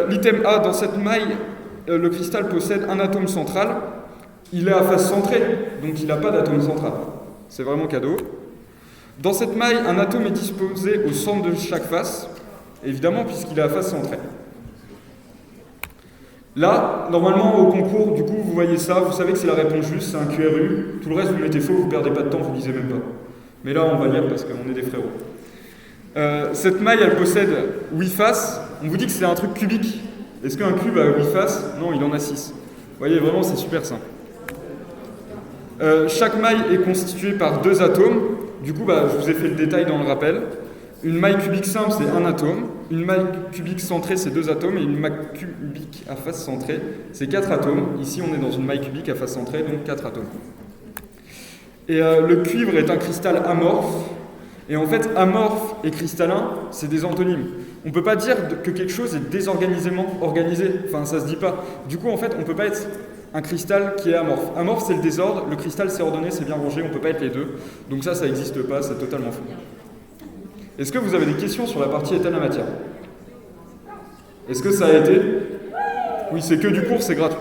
l'item A, dans cette maille, le cristal possède un atome central, il est à face centrée, donc il n'a pas d'atome central. C'est vraiment cadeau. Dans cette maille, un atome est disposé au centre de chaque face, évidemment, puisqu'il est à face centrée. Là, normalement, au concours, du coup, vous voyez ça, vous savez que c'est la réponse juste, c'est un QRU. Tout le reste, vous mettez faux, vous perdez pas de temps, vous lisez même pas. Mais là, on va lire parce qu'on est des frérots. Cette maille, elle possède 8 faces. On vous dit que c'est un truc cubique. Est-ce qu'un cube a 8 faces? Non, il en a 6. Vous voyez, vraiment, c'est super simple. Chaque maille est constituée par 2 atomes. Du coup, je vous ai fait le détail dans le rappel. Une maille cubique simple, c'est un atome. Une maille cubique centrée, c'est 2 atomes. Et une maille cubique à face centrée, c'est 4 atomes. Ici, on est dans une maille cubique à face centrée, donc 4 atomes. Et le cuivre est un cristal amorphe. Et en fait, amorphe et cristallin, c'est des antonymes. On ne peut pas dire que quelque chose est désorganisément organisé. Enfin, ça se dit pas. Du coup, en fait, on ne peut pas être un cristal qui est amorphe. Amorphe, c'est le désordre. Le cristal, c'est ordonné, c'est bien rangé. On ne peut pas être les deux. Donc ça n'existe pas. C'est totalement faux. Est-ce que vous avez des questions sur la partie état de la matière? Est-ce que ça a été? Oui, c'est que du cours, c'est gratuit.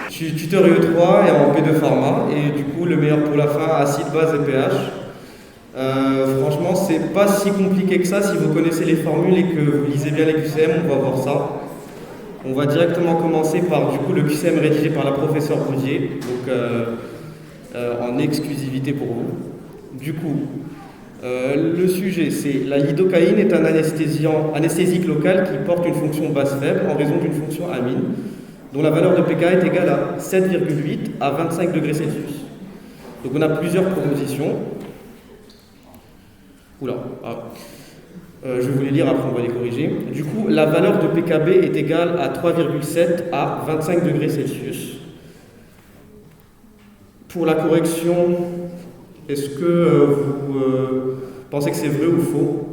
Je suis tuteur UE3 et en P2 pharma, et du coup le meilleur pour la fin, acide, base et pH. Franchement, c'est pas si compliqué que ça si vous connaissez les formules et que vous lisez bien les QCM, on va voir ça. On va directement commencer par du coup le QCM rédigé par la professeure Boudier, donc en exclusivité pour vous. Du coup, le sujet c'est la lidocaïne est un anesthésique local qui porte une fonction basse faible en raison d'une fonction amine, dont la valeur de pK est égale à 7,8 à 25 degrés Celsius. Donc on a plusieurs propositions. Oula, je vais vous les lire, après on va les corriger. Du coup, la valeur de pKb est égale à 3,7 à 25 degrés Celsius. Pour la correction, est-ce que vous pensez que c'est vrai ou faux?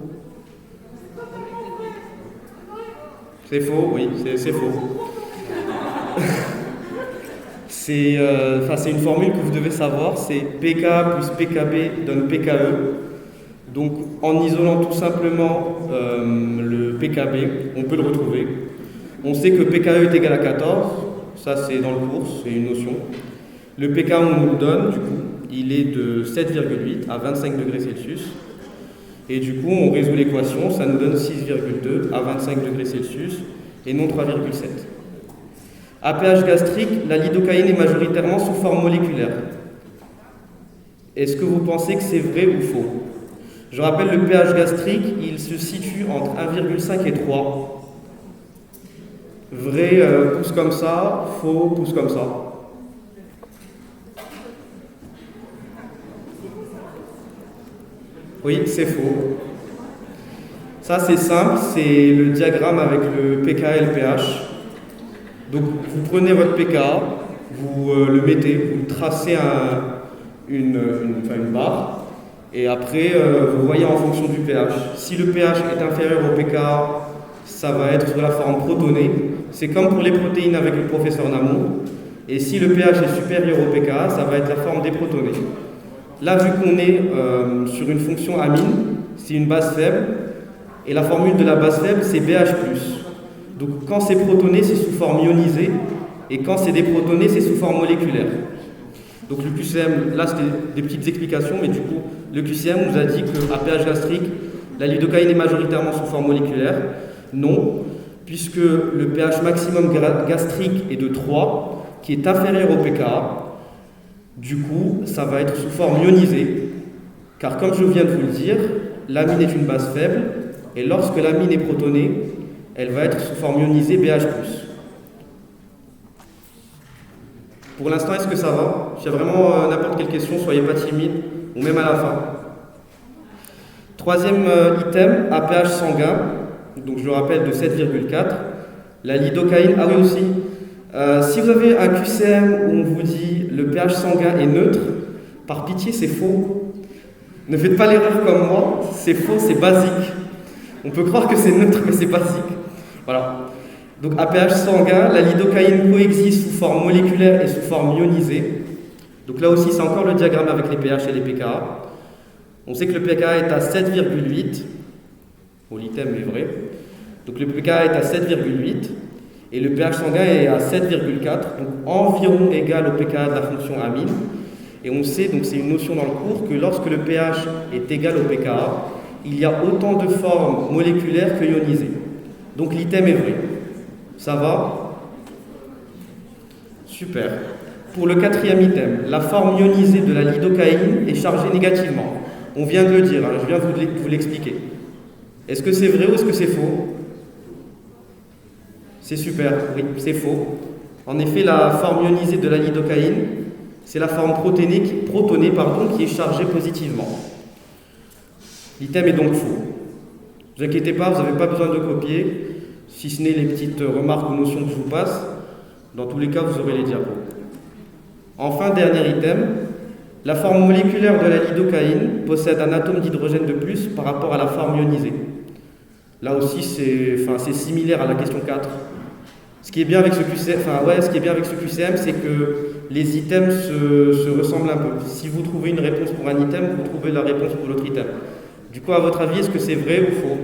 C'est faux, oui, c'est faux. C'est une formule que vous devez savoir, c'est pK plus pKb donne pKe. Donc en isolant tout simplement le pKb, on peut le retrouver. On sait que pKe est égal à 14, ça c'est dans le cours, c'est une notion. Le pK on nous le donne, du coup, il est de 7,8 à 25 degrés Celsius. Et du coup on résout l'équation, ça nous donne 6,2 à 25 degrés Celsius et non 3,7. À pH gastrique, la lidocaïne est majoritairement sous forme moléculaire. Est-ce que vous pensez que c'est vrai ou faux? Je rappelle, le pH gastrique, il se situe entre 1,5 et 3. Vrai, pousse comme ça, faux, pousse comme ça. Oui, c'est faux. Ça, c'est simple, c'est le diagramme avec le pK et le pH. Donc, vous prenez votre pK, vous le mettez, vous tracez une barre. Et après, vous voyez en fonction du pH. Si le pH est inférieur au pKa, ça va être sous la forme protonée. C'est comme pour les protéines avec le professeur Namo. Et si le pH est supérieur au pKa, ça va être la forme déprotonée. Là, vu qu'on est sur une fonction amine, c'est une base faible. Et la formule de la base faible, c'est BH+. Donc quand c'est protoné, c'est sous forme ionisée. Et quand c'est déprotoné, c'est sous forme moléculaire. Donc le QCM, là c'était des petites explications, mais du coup, le QCM nous a dit qu'à pH gastrique, la lidocaïne est majoritairement sous forme moléculaire. Non, puisque le pH maximum gastrique est de 3, qui est inférieur au pKa. Du coup, ça va être sous forme ionisée, car comme je viens de vous le dire, l'amine est une base faible, et lorsque l'amine est protonée, elle va être sous forme ionisée BH+. Pour l'instant, est-ce que ça va? S'il y a vraiment n'importe quelle question, soyez pas timide, ou même à la fin. Troisième item, à pH sanguin, donc je le rappelle de 7,4. La lidocaïne, ah oui aussi, si vous avez un QCM où on vous dit le pH sanguin est neutre, par pitié c'est faux. Ne faites pas l'erreur comme moi, c'est faux, c'est basique. On peut croire que c'est neutre, mais c'est basique. Voilà. Donc à pH sanguin, la lidocaïne coexiste sous forme moléculaire et sous forme ionisée. Donc là aussi, c'est encore le diagramme avec les pH et les pKa. On sait que le pKa est à 7,8. Bon, l'item est vrai. Donc le pKa est à 7,8 et le pH sanguin est à 7,4, donc environ égal au pKa de la fonction amine. Et on sait, donc c'est une notion dans le cours, que lorsque le pH est égal au pKa, il y a autant de formes moléculaires que ionisées. Donc l'item est vrai. Ça va? Super. Pour le quatrième item, la forme ionisée de la lidocaïne est chargée négativement. On vient de le dire, hein, je viens de vous l'expliquer. Est-ce que c'est vrai ou est-ce que c'est faux? C'est super, oui, c'est faux. En effet, la forme ionisée de la lidocaïne, c'est la forme protonée qui est chargée positivement. L'item est donc faux. Ne vous inquiétez pas, vous n'avez pas besoin de copier, si ce n'est les petites remarques ou notions que je vous passe. Dans tous les cas, vous aurez les diapos. Enfin, dernier item, la forme moléculaire de la lidocaïne possède un atome d'hydrogène de plus par rapport à la forme ionisée. Là aussi, c'est similaire à la question 4. Ce qui est bien avec ce QCM, c'est que les items se ressemblent un peu. Si vous trouvez une réponse pour un item, vous trouvez la réponse pour l'autre item. Du coup, à votre avis, est-ce que c'est vrai ou faux?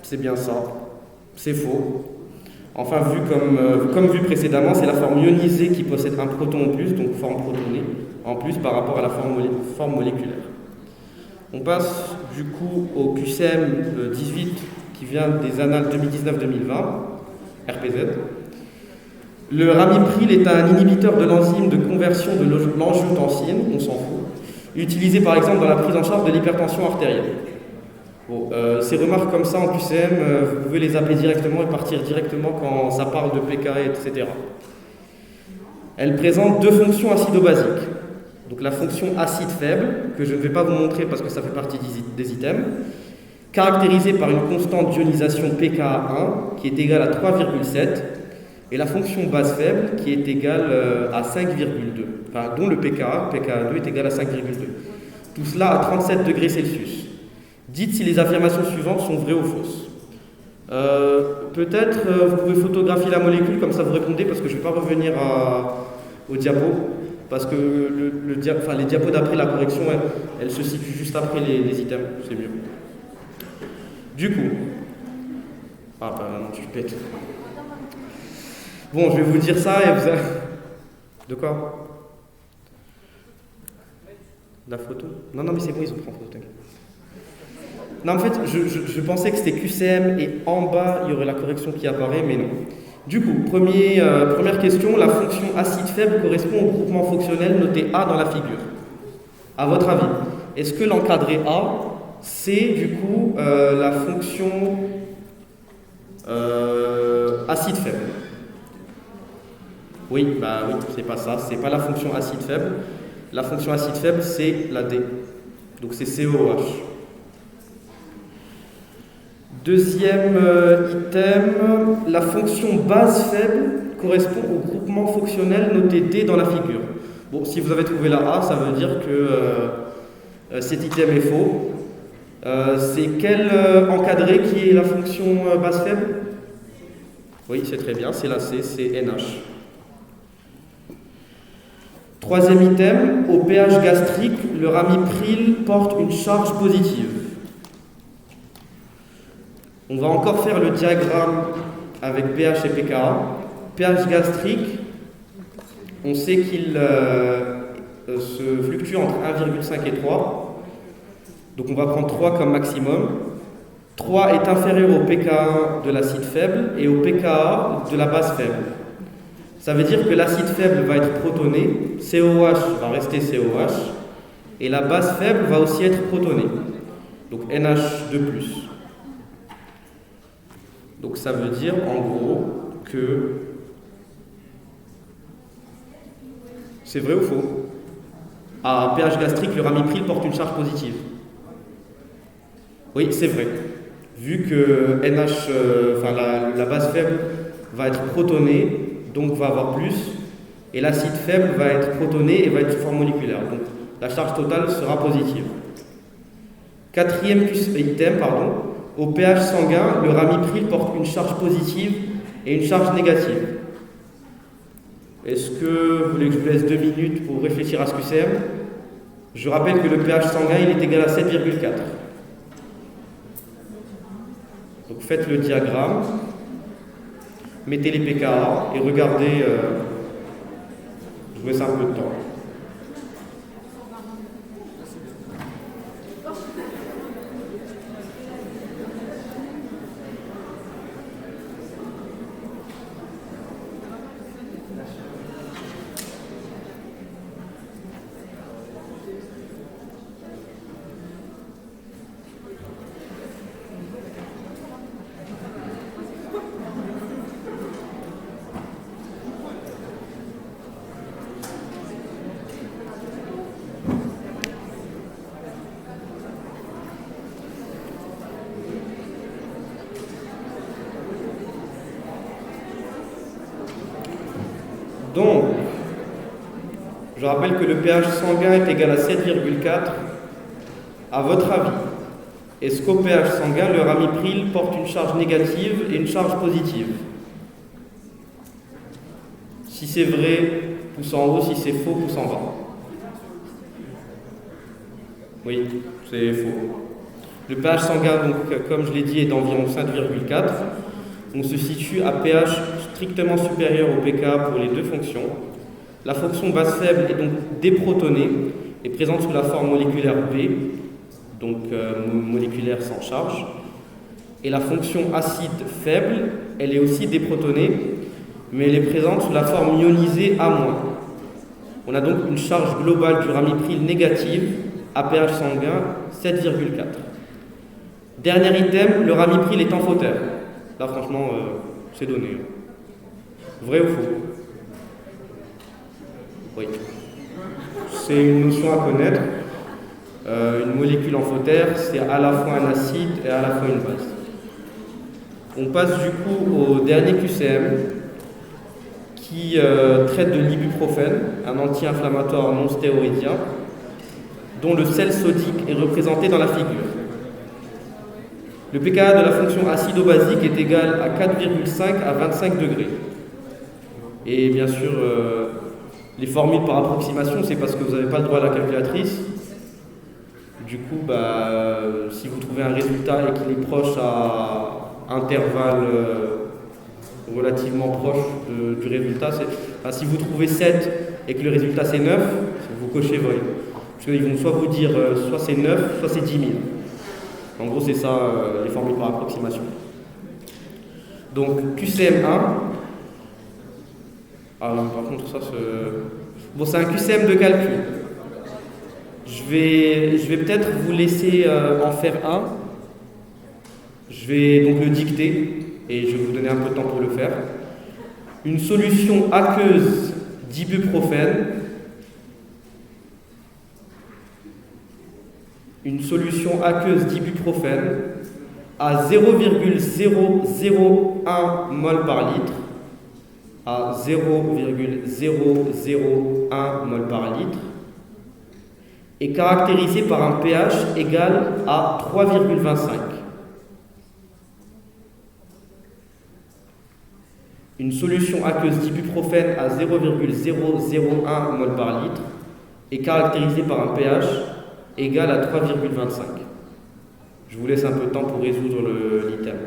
C'est bien ça. C'est faux. Enfin, comme vu précédemment, c'est la forme ionisée qui possède un proton en plus, donc forme protonée, en plus par rapport à la forme moléculaire. On passe du coup au QCM 18 qui vient des annales 2019-2020, RPZ. Le ramipril est un inhibiteur de l'enzyme de conversion de l'angiotensine, on s'en fout, utilisé par exemple dans la prise en charge de l'hypertension artérielle. Bon, ces remarques comme ça en QCM, vous pouvez les appeler directement et partir directement quand ça parle de pKa, etc. Elle présente deux fonctions acido-basiques. Donc la fonction acide faible, que je ne vais pas vous montrer parce que ça fait partie des items, caractérisée par une constante d'ionisation pKa1 qui est égale à 3,7, et la fonction base faible qui est égale à 5,2, enfin, dont le pKa2 est égal à 5,2. Tout cela à 37 degrés Celsius. Dites si les affirmations suivantes sont vraies ou fausses. Peut-être vous pouvez photographier la molécule, comme ça vous répondez, parce que je ne vais pas revenir au diapo, parce que les diapos d'après la correction, elle se situe juste après les items, c'est mieux. Du coup, non, je suis bête. Bon, je vais vous dire ça et vous allez... De quoi? La photo? Non, mais c'est bon, ils ont pris en photo, t'inquiète. Non, en fait, je pensais que c'était QCM et en bas, il y aurait la correction qui apparaît, mais non. Du coup, première question, la fonction acide faible correspond au groupement fonctionnel noté A dans la figure. À votre avis, est-ce que l'encadré A, c'est du coup la fonction acide faible? Oui, c'est pas ça, c'est pas la fonction acide faible. La fonction acide faible, c'est la D. Donc c'est COH. Deuxième item, la fonction base faible correspond au groupement fonctionnel noté D dans la figure. Bon, si vous avez trouvé la A, ça veut dire que cet item est faux. C'est quel encadré qui est la fonction base faible? Oui, c'est très bien, c'est la C, c'est NH. Troisième item, au pH gastrique, le ramipril porte une charge positive. On va encore faire le diagramme avec pH et pKa. pH gastrique, on sait qu'il se fluctue entre 1,5 et 3. Donc on va prendre 3 comme maximum. 3 est inférieur au pKa de l'acide faible et au pKa de la base faible. Ça veut dire que l'acide faible va être protoné, COH va rester COH, et la base faible va aussi être protonée. Donc NH2+. Donc ça veut dire en gros que... C'est vrai ou faux? À pH gastrique, le ramipril porte une charge positive. Oui, c'est vrai. Vu que NH, la base faible va être protonée, donc va avoir plus, et l'acide faible va être protoné et va être sous forme moléculaire. Donc la charge totale sera positive. Quatrième item, au pH sanguin, le ramipril porte une charge positive et une charge négative. Est-ce que vous voulez que je vous laisse 2 minutes pour réfléchir à ce QCM? Je rappelle que le pH sanguin il est égal à 7,4. Donc faites le diagramme, mettez les pKa et regardez, je vous laisse un peu de temps. Donc, je rappelle que le pH sanguin est égal à 7,4. À votre avis, est-ce qu'au pH sanguin, le ramipril porte une charge négative et une charge positive? Si c'est vrai, pouce en haut. Si c'est faux, pouce en bas. Oui, c'est faux. Le pH sanguin, donc, comme je l'ai dit, est d'environ 5,4. On se situe à pH strictement supérieur au pKa pour les deux fonctions. La fonction base faible est donc déprotonée et présente sous la forme moléculaire B, donc moléculaire sans charge. Et la fonction acide faible, elle est aussi déprotonée, mais elle est présente sous la forme ionisée A-. On a donc une charge globale du ramipril négative à pH sanguin 7,4. Dernier item, le ramipril est amphotère. Là, franchement, c'est donné. Vrai ou faux? Oui. C'est une notion à connaître. Une molécule amphotère, c'est à la fois un acide et à la fois une base. On passe du coup au dernier QCM qui traite de l'ibuprofène, un anti-inflammatoire non stéroïdien, dont le sel sodique est représenté dans la figure. Le pKa de la fonction acido-basique est égal à 4,5 à 25 degrés. Et bien sûr, les formules par approximation, c'est parce que vous n'avez pas le droit à la calculatrice. Du coup, si vous trouvez un résultat et qu'il est proche à intervalle relativement proche du résultat, si vous trouvez 7 et que le résultat c'est 9, vous cochez vrai. Parce qu'ils vont soit vous dire soit c'est 9, soit c'est 10 000. En gros, c'est ça, les formules par approximation. Donc, QCM1. Par contre, ça, c'est un QCM de calcul. Je vais peut-être vous laisser en faire un. Je vais donc le dicter et je vais vous donner un peu de temps pour le faire. Une solution aqueuse d'ibuprofène. Une solution aqueuse d'ibuprofène à 0,001 mol par litre à 0,001 mol par litre est caractérisée par un pH égal à 3,25. Une solution aqueuse d'ibuprofène à 0,001 mol par litre est caractérisée par un pH égal à 3,25. Je vous laisse un peu de temps pour résoudre l'item.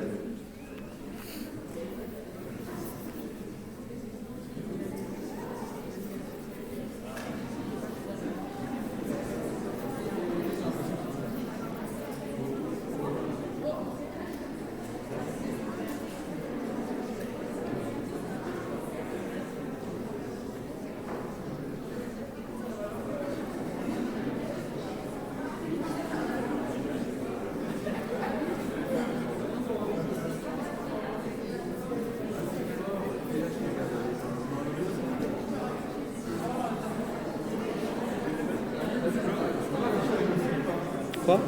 Quoi?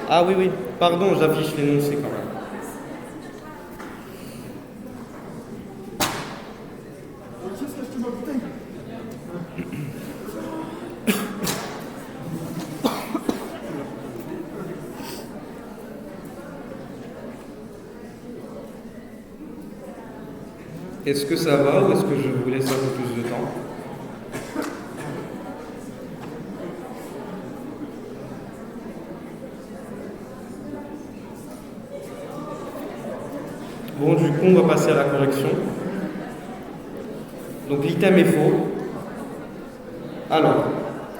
Ah oui, oui. Pardon, j'affiche l'énoncé quand même. Est-ce que ça va ou est-ce que je vous laisse un peu plus de temps? Bon, du coup, on va passer à la correction. Donc, l'item est faux. Alors,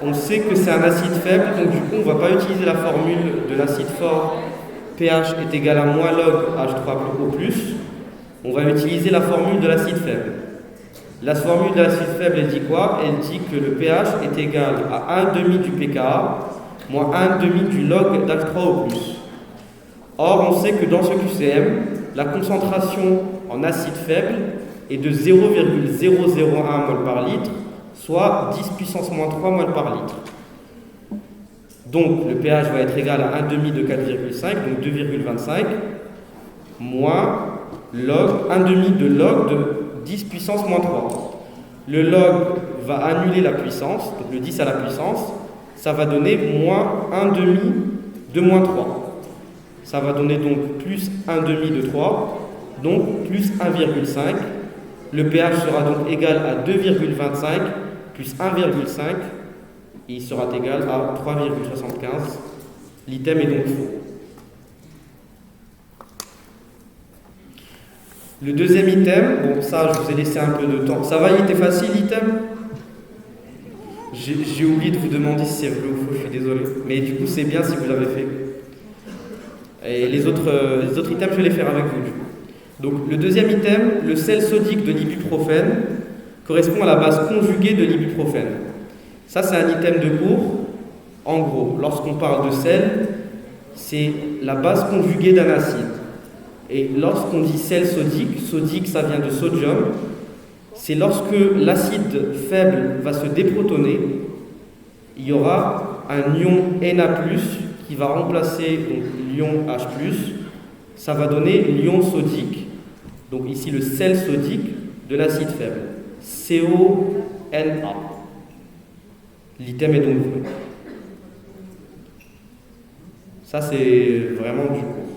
on sait que c'est un acide faible, donc du coup, on ne va pas utiliser la formule de l'acide fort pH est égal à moins log H3O+. On va utiliser la formule de l'acide faible. La formule de l'acide faible, elle dit quoi? Elle dit que le pH est égal à 1,5 du pKa moins 1,5 du log d'H3O+. Or, on sait que dans ce QCM, la concentration en acide faible est de 0,001 mol par litre, soit 10 puissance moins 3 mol par litre. Donc, le pH va être égal à 1,5 de 4,5, donc 2,25, moins log, 1,5 de log de 10 puissance moins 3. Le log va annuler la puissance, donc le 10 à la puissance, ça va donner moins 1,5 de moins 3. Ça va donner donc plus 1,5 de 3, donc plus 1,5. Le pH sera donc égal à 2,25 plus 1,5, et il sera égal à 3,75. L'item est donc faux. Le deuxième item, bon ça je vous ai laissé un peu de temps. Ça va, il était facile l'item? J'ai oublié de vous demander si c'est vrai ou faux, je suis désolé. Mais du coup c'est bien si vous l'avez fait. Et les autres items, je vais les faire avec vous. Donc le deuxième item, le sel sodique de l'ibuprofène, correspond à la base conjuguée de l'ibuprofène. Ça c'est un item de cours. En gros, lorsqu'on parle de sel, c'est la base conjuguée d'un acide. Et lorsqu'on dit sel sodique, sodique ça vient de sodium, c'est lorsque l'acide faible va se déprotoner, il y aura un ion Na+, qui va remplacer donc, l'ion H+, ça va donner l'ion sodique, donc ici le sel sodique de l'acide faible, CONA. L'item est donc vrai. Ça c'est vraiment du cours.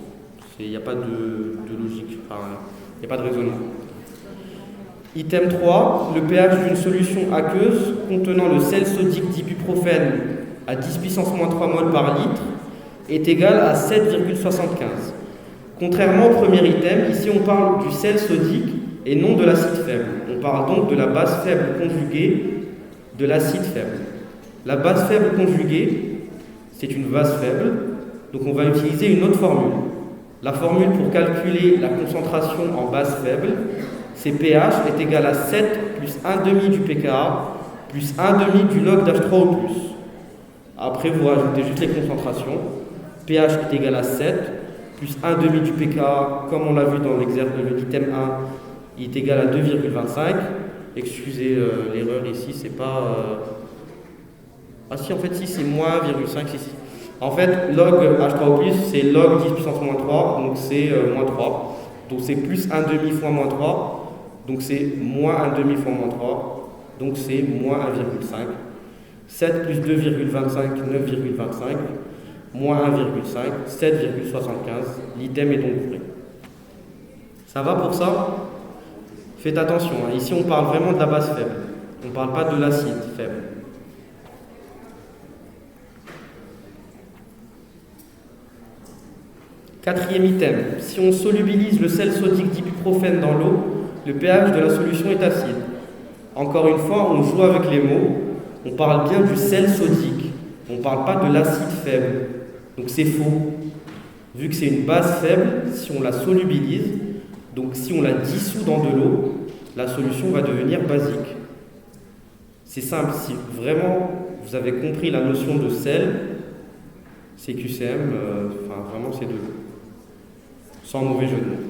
Il n'y a pas de logique, enfin, il n'y a pas de raisonnement. Item 3, le pH d'une solution aqueuse contenant le sel sodique d'ibuprofène à 10 puissance moins 3 mol par litre est égal à 7,75. Contrairement au premier item, ici on parle du sel sodique et non de l'acide faible. On parle donc de la base faible conjuguée de l'acide faible. La base faible conjuguée, c'est une base faible, donc on va utiliser une autre formule. La formule pour calculer la concentration en base faible, c'est pH est égal à 7 plus 1,5 du pKa plus 1,5 du log d'H3O+. Après, vous rajoutez juste les concentrations. pH est égal à 7 plus 1,5 du pKa, comme on l'a vu dans l'item 1, il est égal à 2,25. Excusez l'erreur ici, c'est pas... Ah si, en fait, si, c'est moins 1,5 ici. En fait, log H3O+, c'est log 10 puissance moins 3, donc c'est moins 3. Donc c'est plus 1,5 fois moins 3. donc c'est moins 1 demi fois moins 3, donc c'est moins 1,5. 7 plus 2,25, 9,25, moins 1,5, 7,75. L'item est donc vrai. Ça va pour ça? Faites attention, hein. Ici on parle vraiment de la base faible. On ne parle pas de l'acide faible. Quatrième item, si on solubilise le sel sodique d'ibuprofène dans l'eau, le pH de la solution est acide. Encore une fois, on joue avec les mots. On parle bien du sel sodique. On ne parle pas de l'acide faible. Donc c'est faux. Vu que c'est une base faible, si on la solubilise, donc si on la dissout dans de l'eau, la solution va devenir basique. C'est simple, si vraiment vous avez compris la notion de sel, c'est QCM, vraiment c'est de l'eau. Sans mauvais jeu de mots.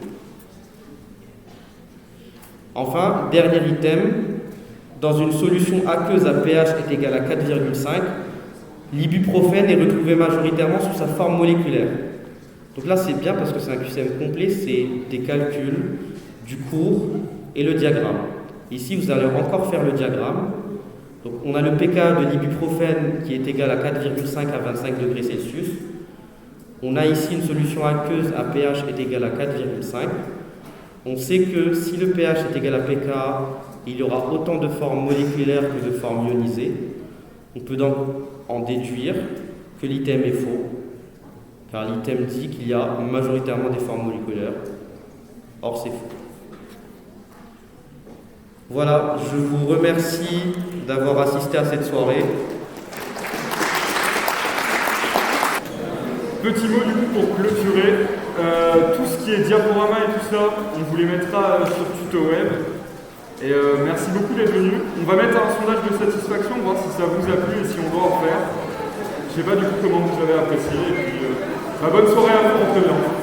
Enfin, dernier item, dans une solution aqueuse à pH est égal à 4,5, l'ibuprofène est retrouvé majoritairement sous sa forme moléculaire. Donc là c'est bien parce que c'est un QCM complet, c'est des calculs du cours et le diagramme. Ici vous allez encore faire le diagramme. Donc on a le pK de l'ibuprofène qui est égal à 4,5 à 25 degrés Celsius. On a ici une solution aqueuse à pH est égal à 4,5. On sait que si le pH est égal à pK, il y aura autant de formes moléculaires que de formes ionisées. On peut donc en déduire que l'item est faux, car l'item dit qu'il y a majoritairement des formes moléculaires. Or, c'est faux. Voilà, je vous remercie d'avoir assisté à cette soirée. Petit mot du coup pour clôturer, tout ce qui est diaporama et tout ça, on vous les mettra sur tuto web. Et merci beaucoup d'être venus. On va mettre un sondage de satisfaction, voir si ça vous a plu et si on doit en faire. Je sais pas du coup comment vous avez apprécié. Et puis, bonne soirée à vous, on se revoit.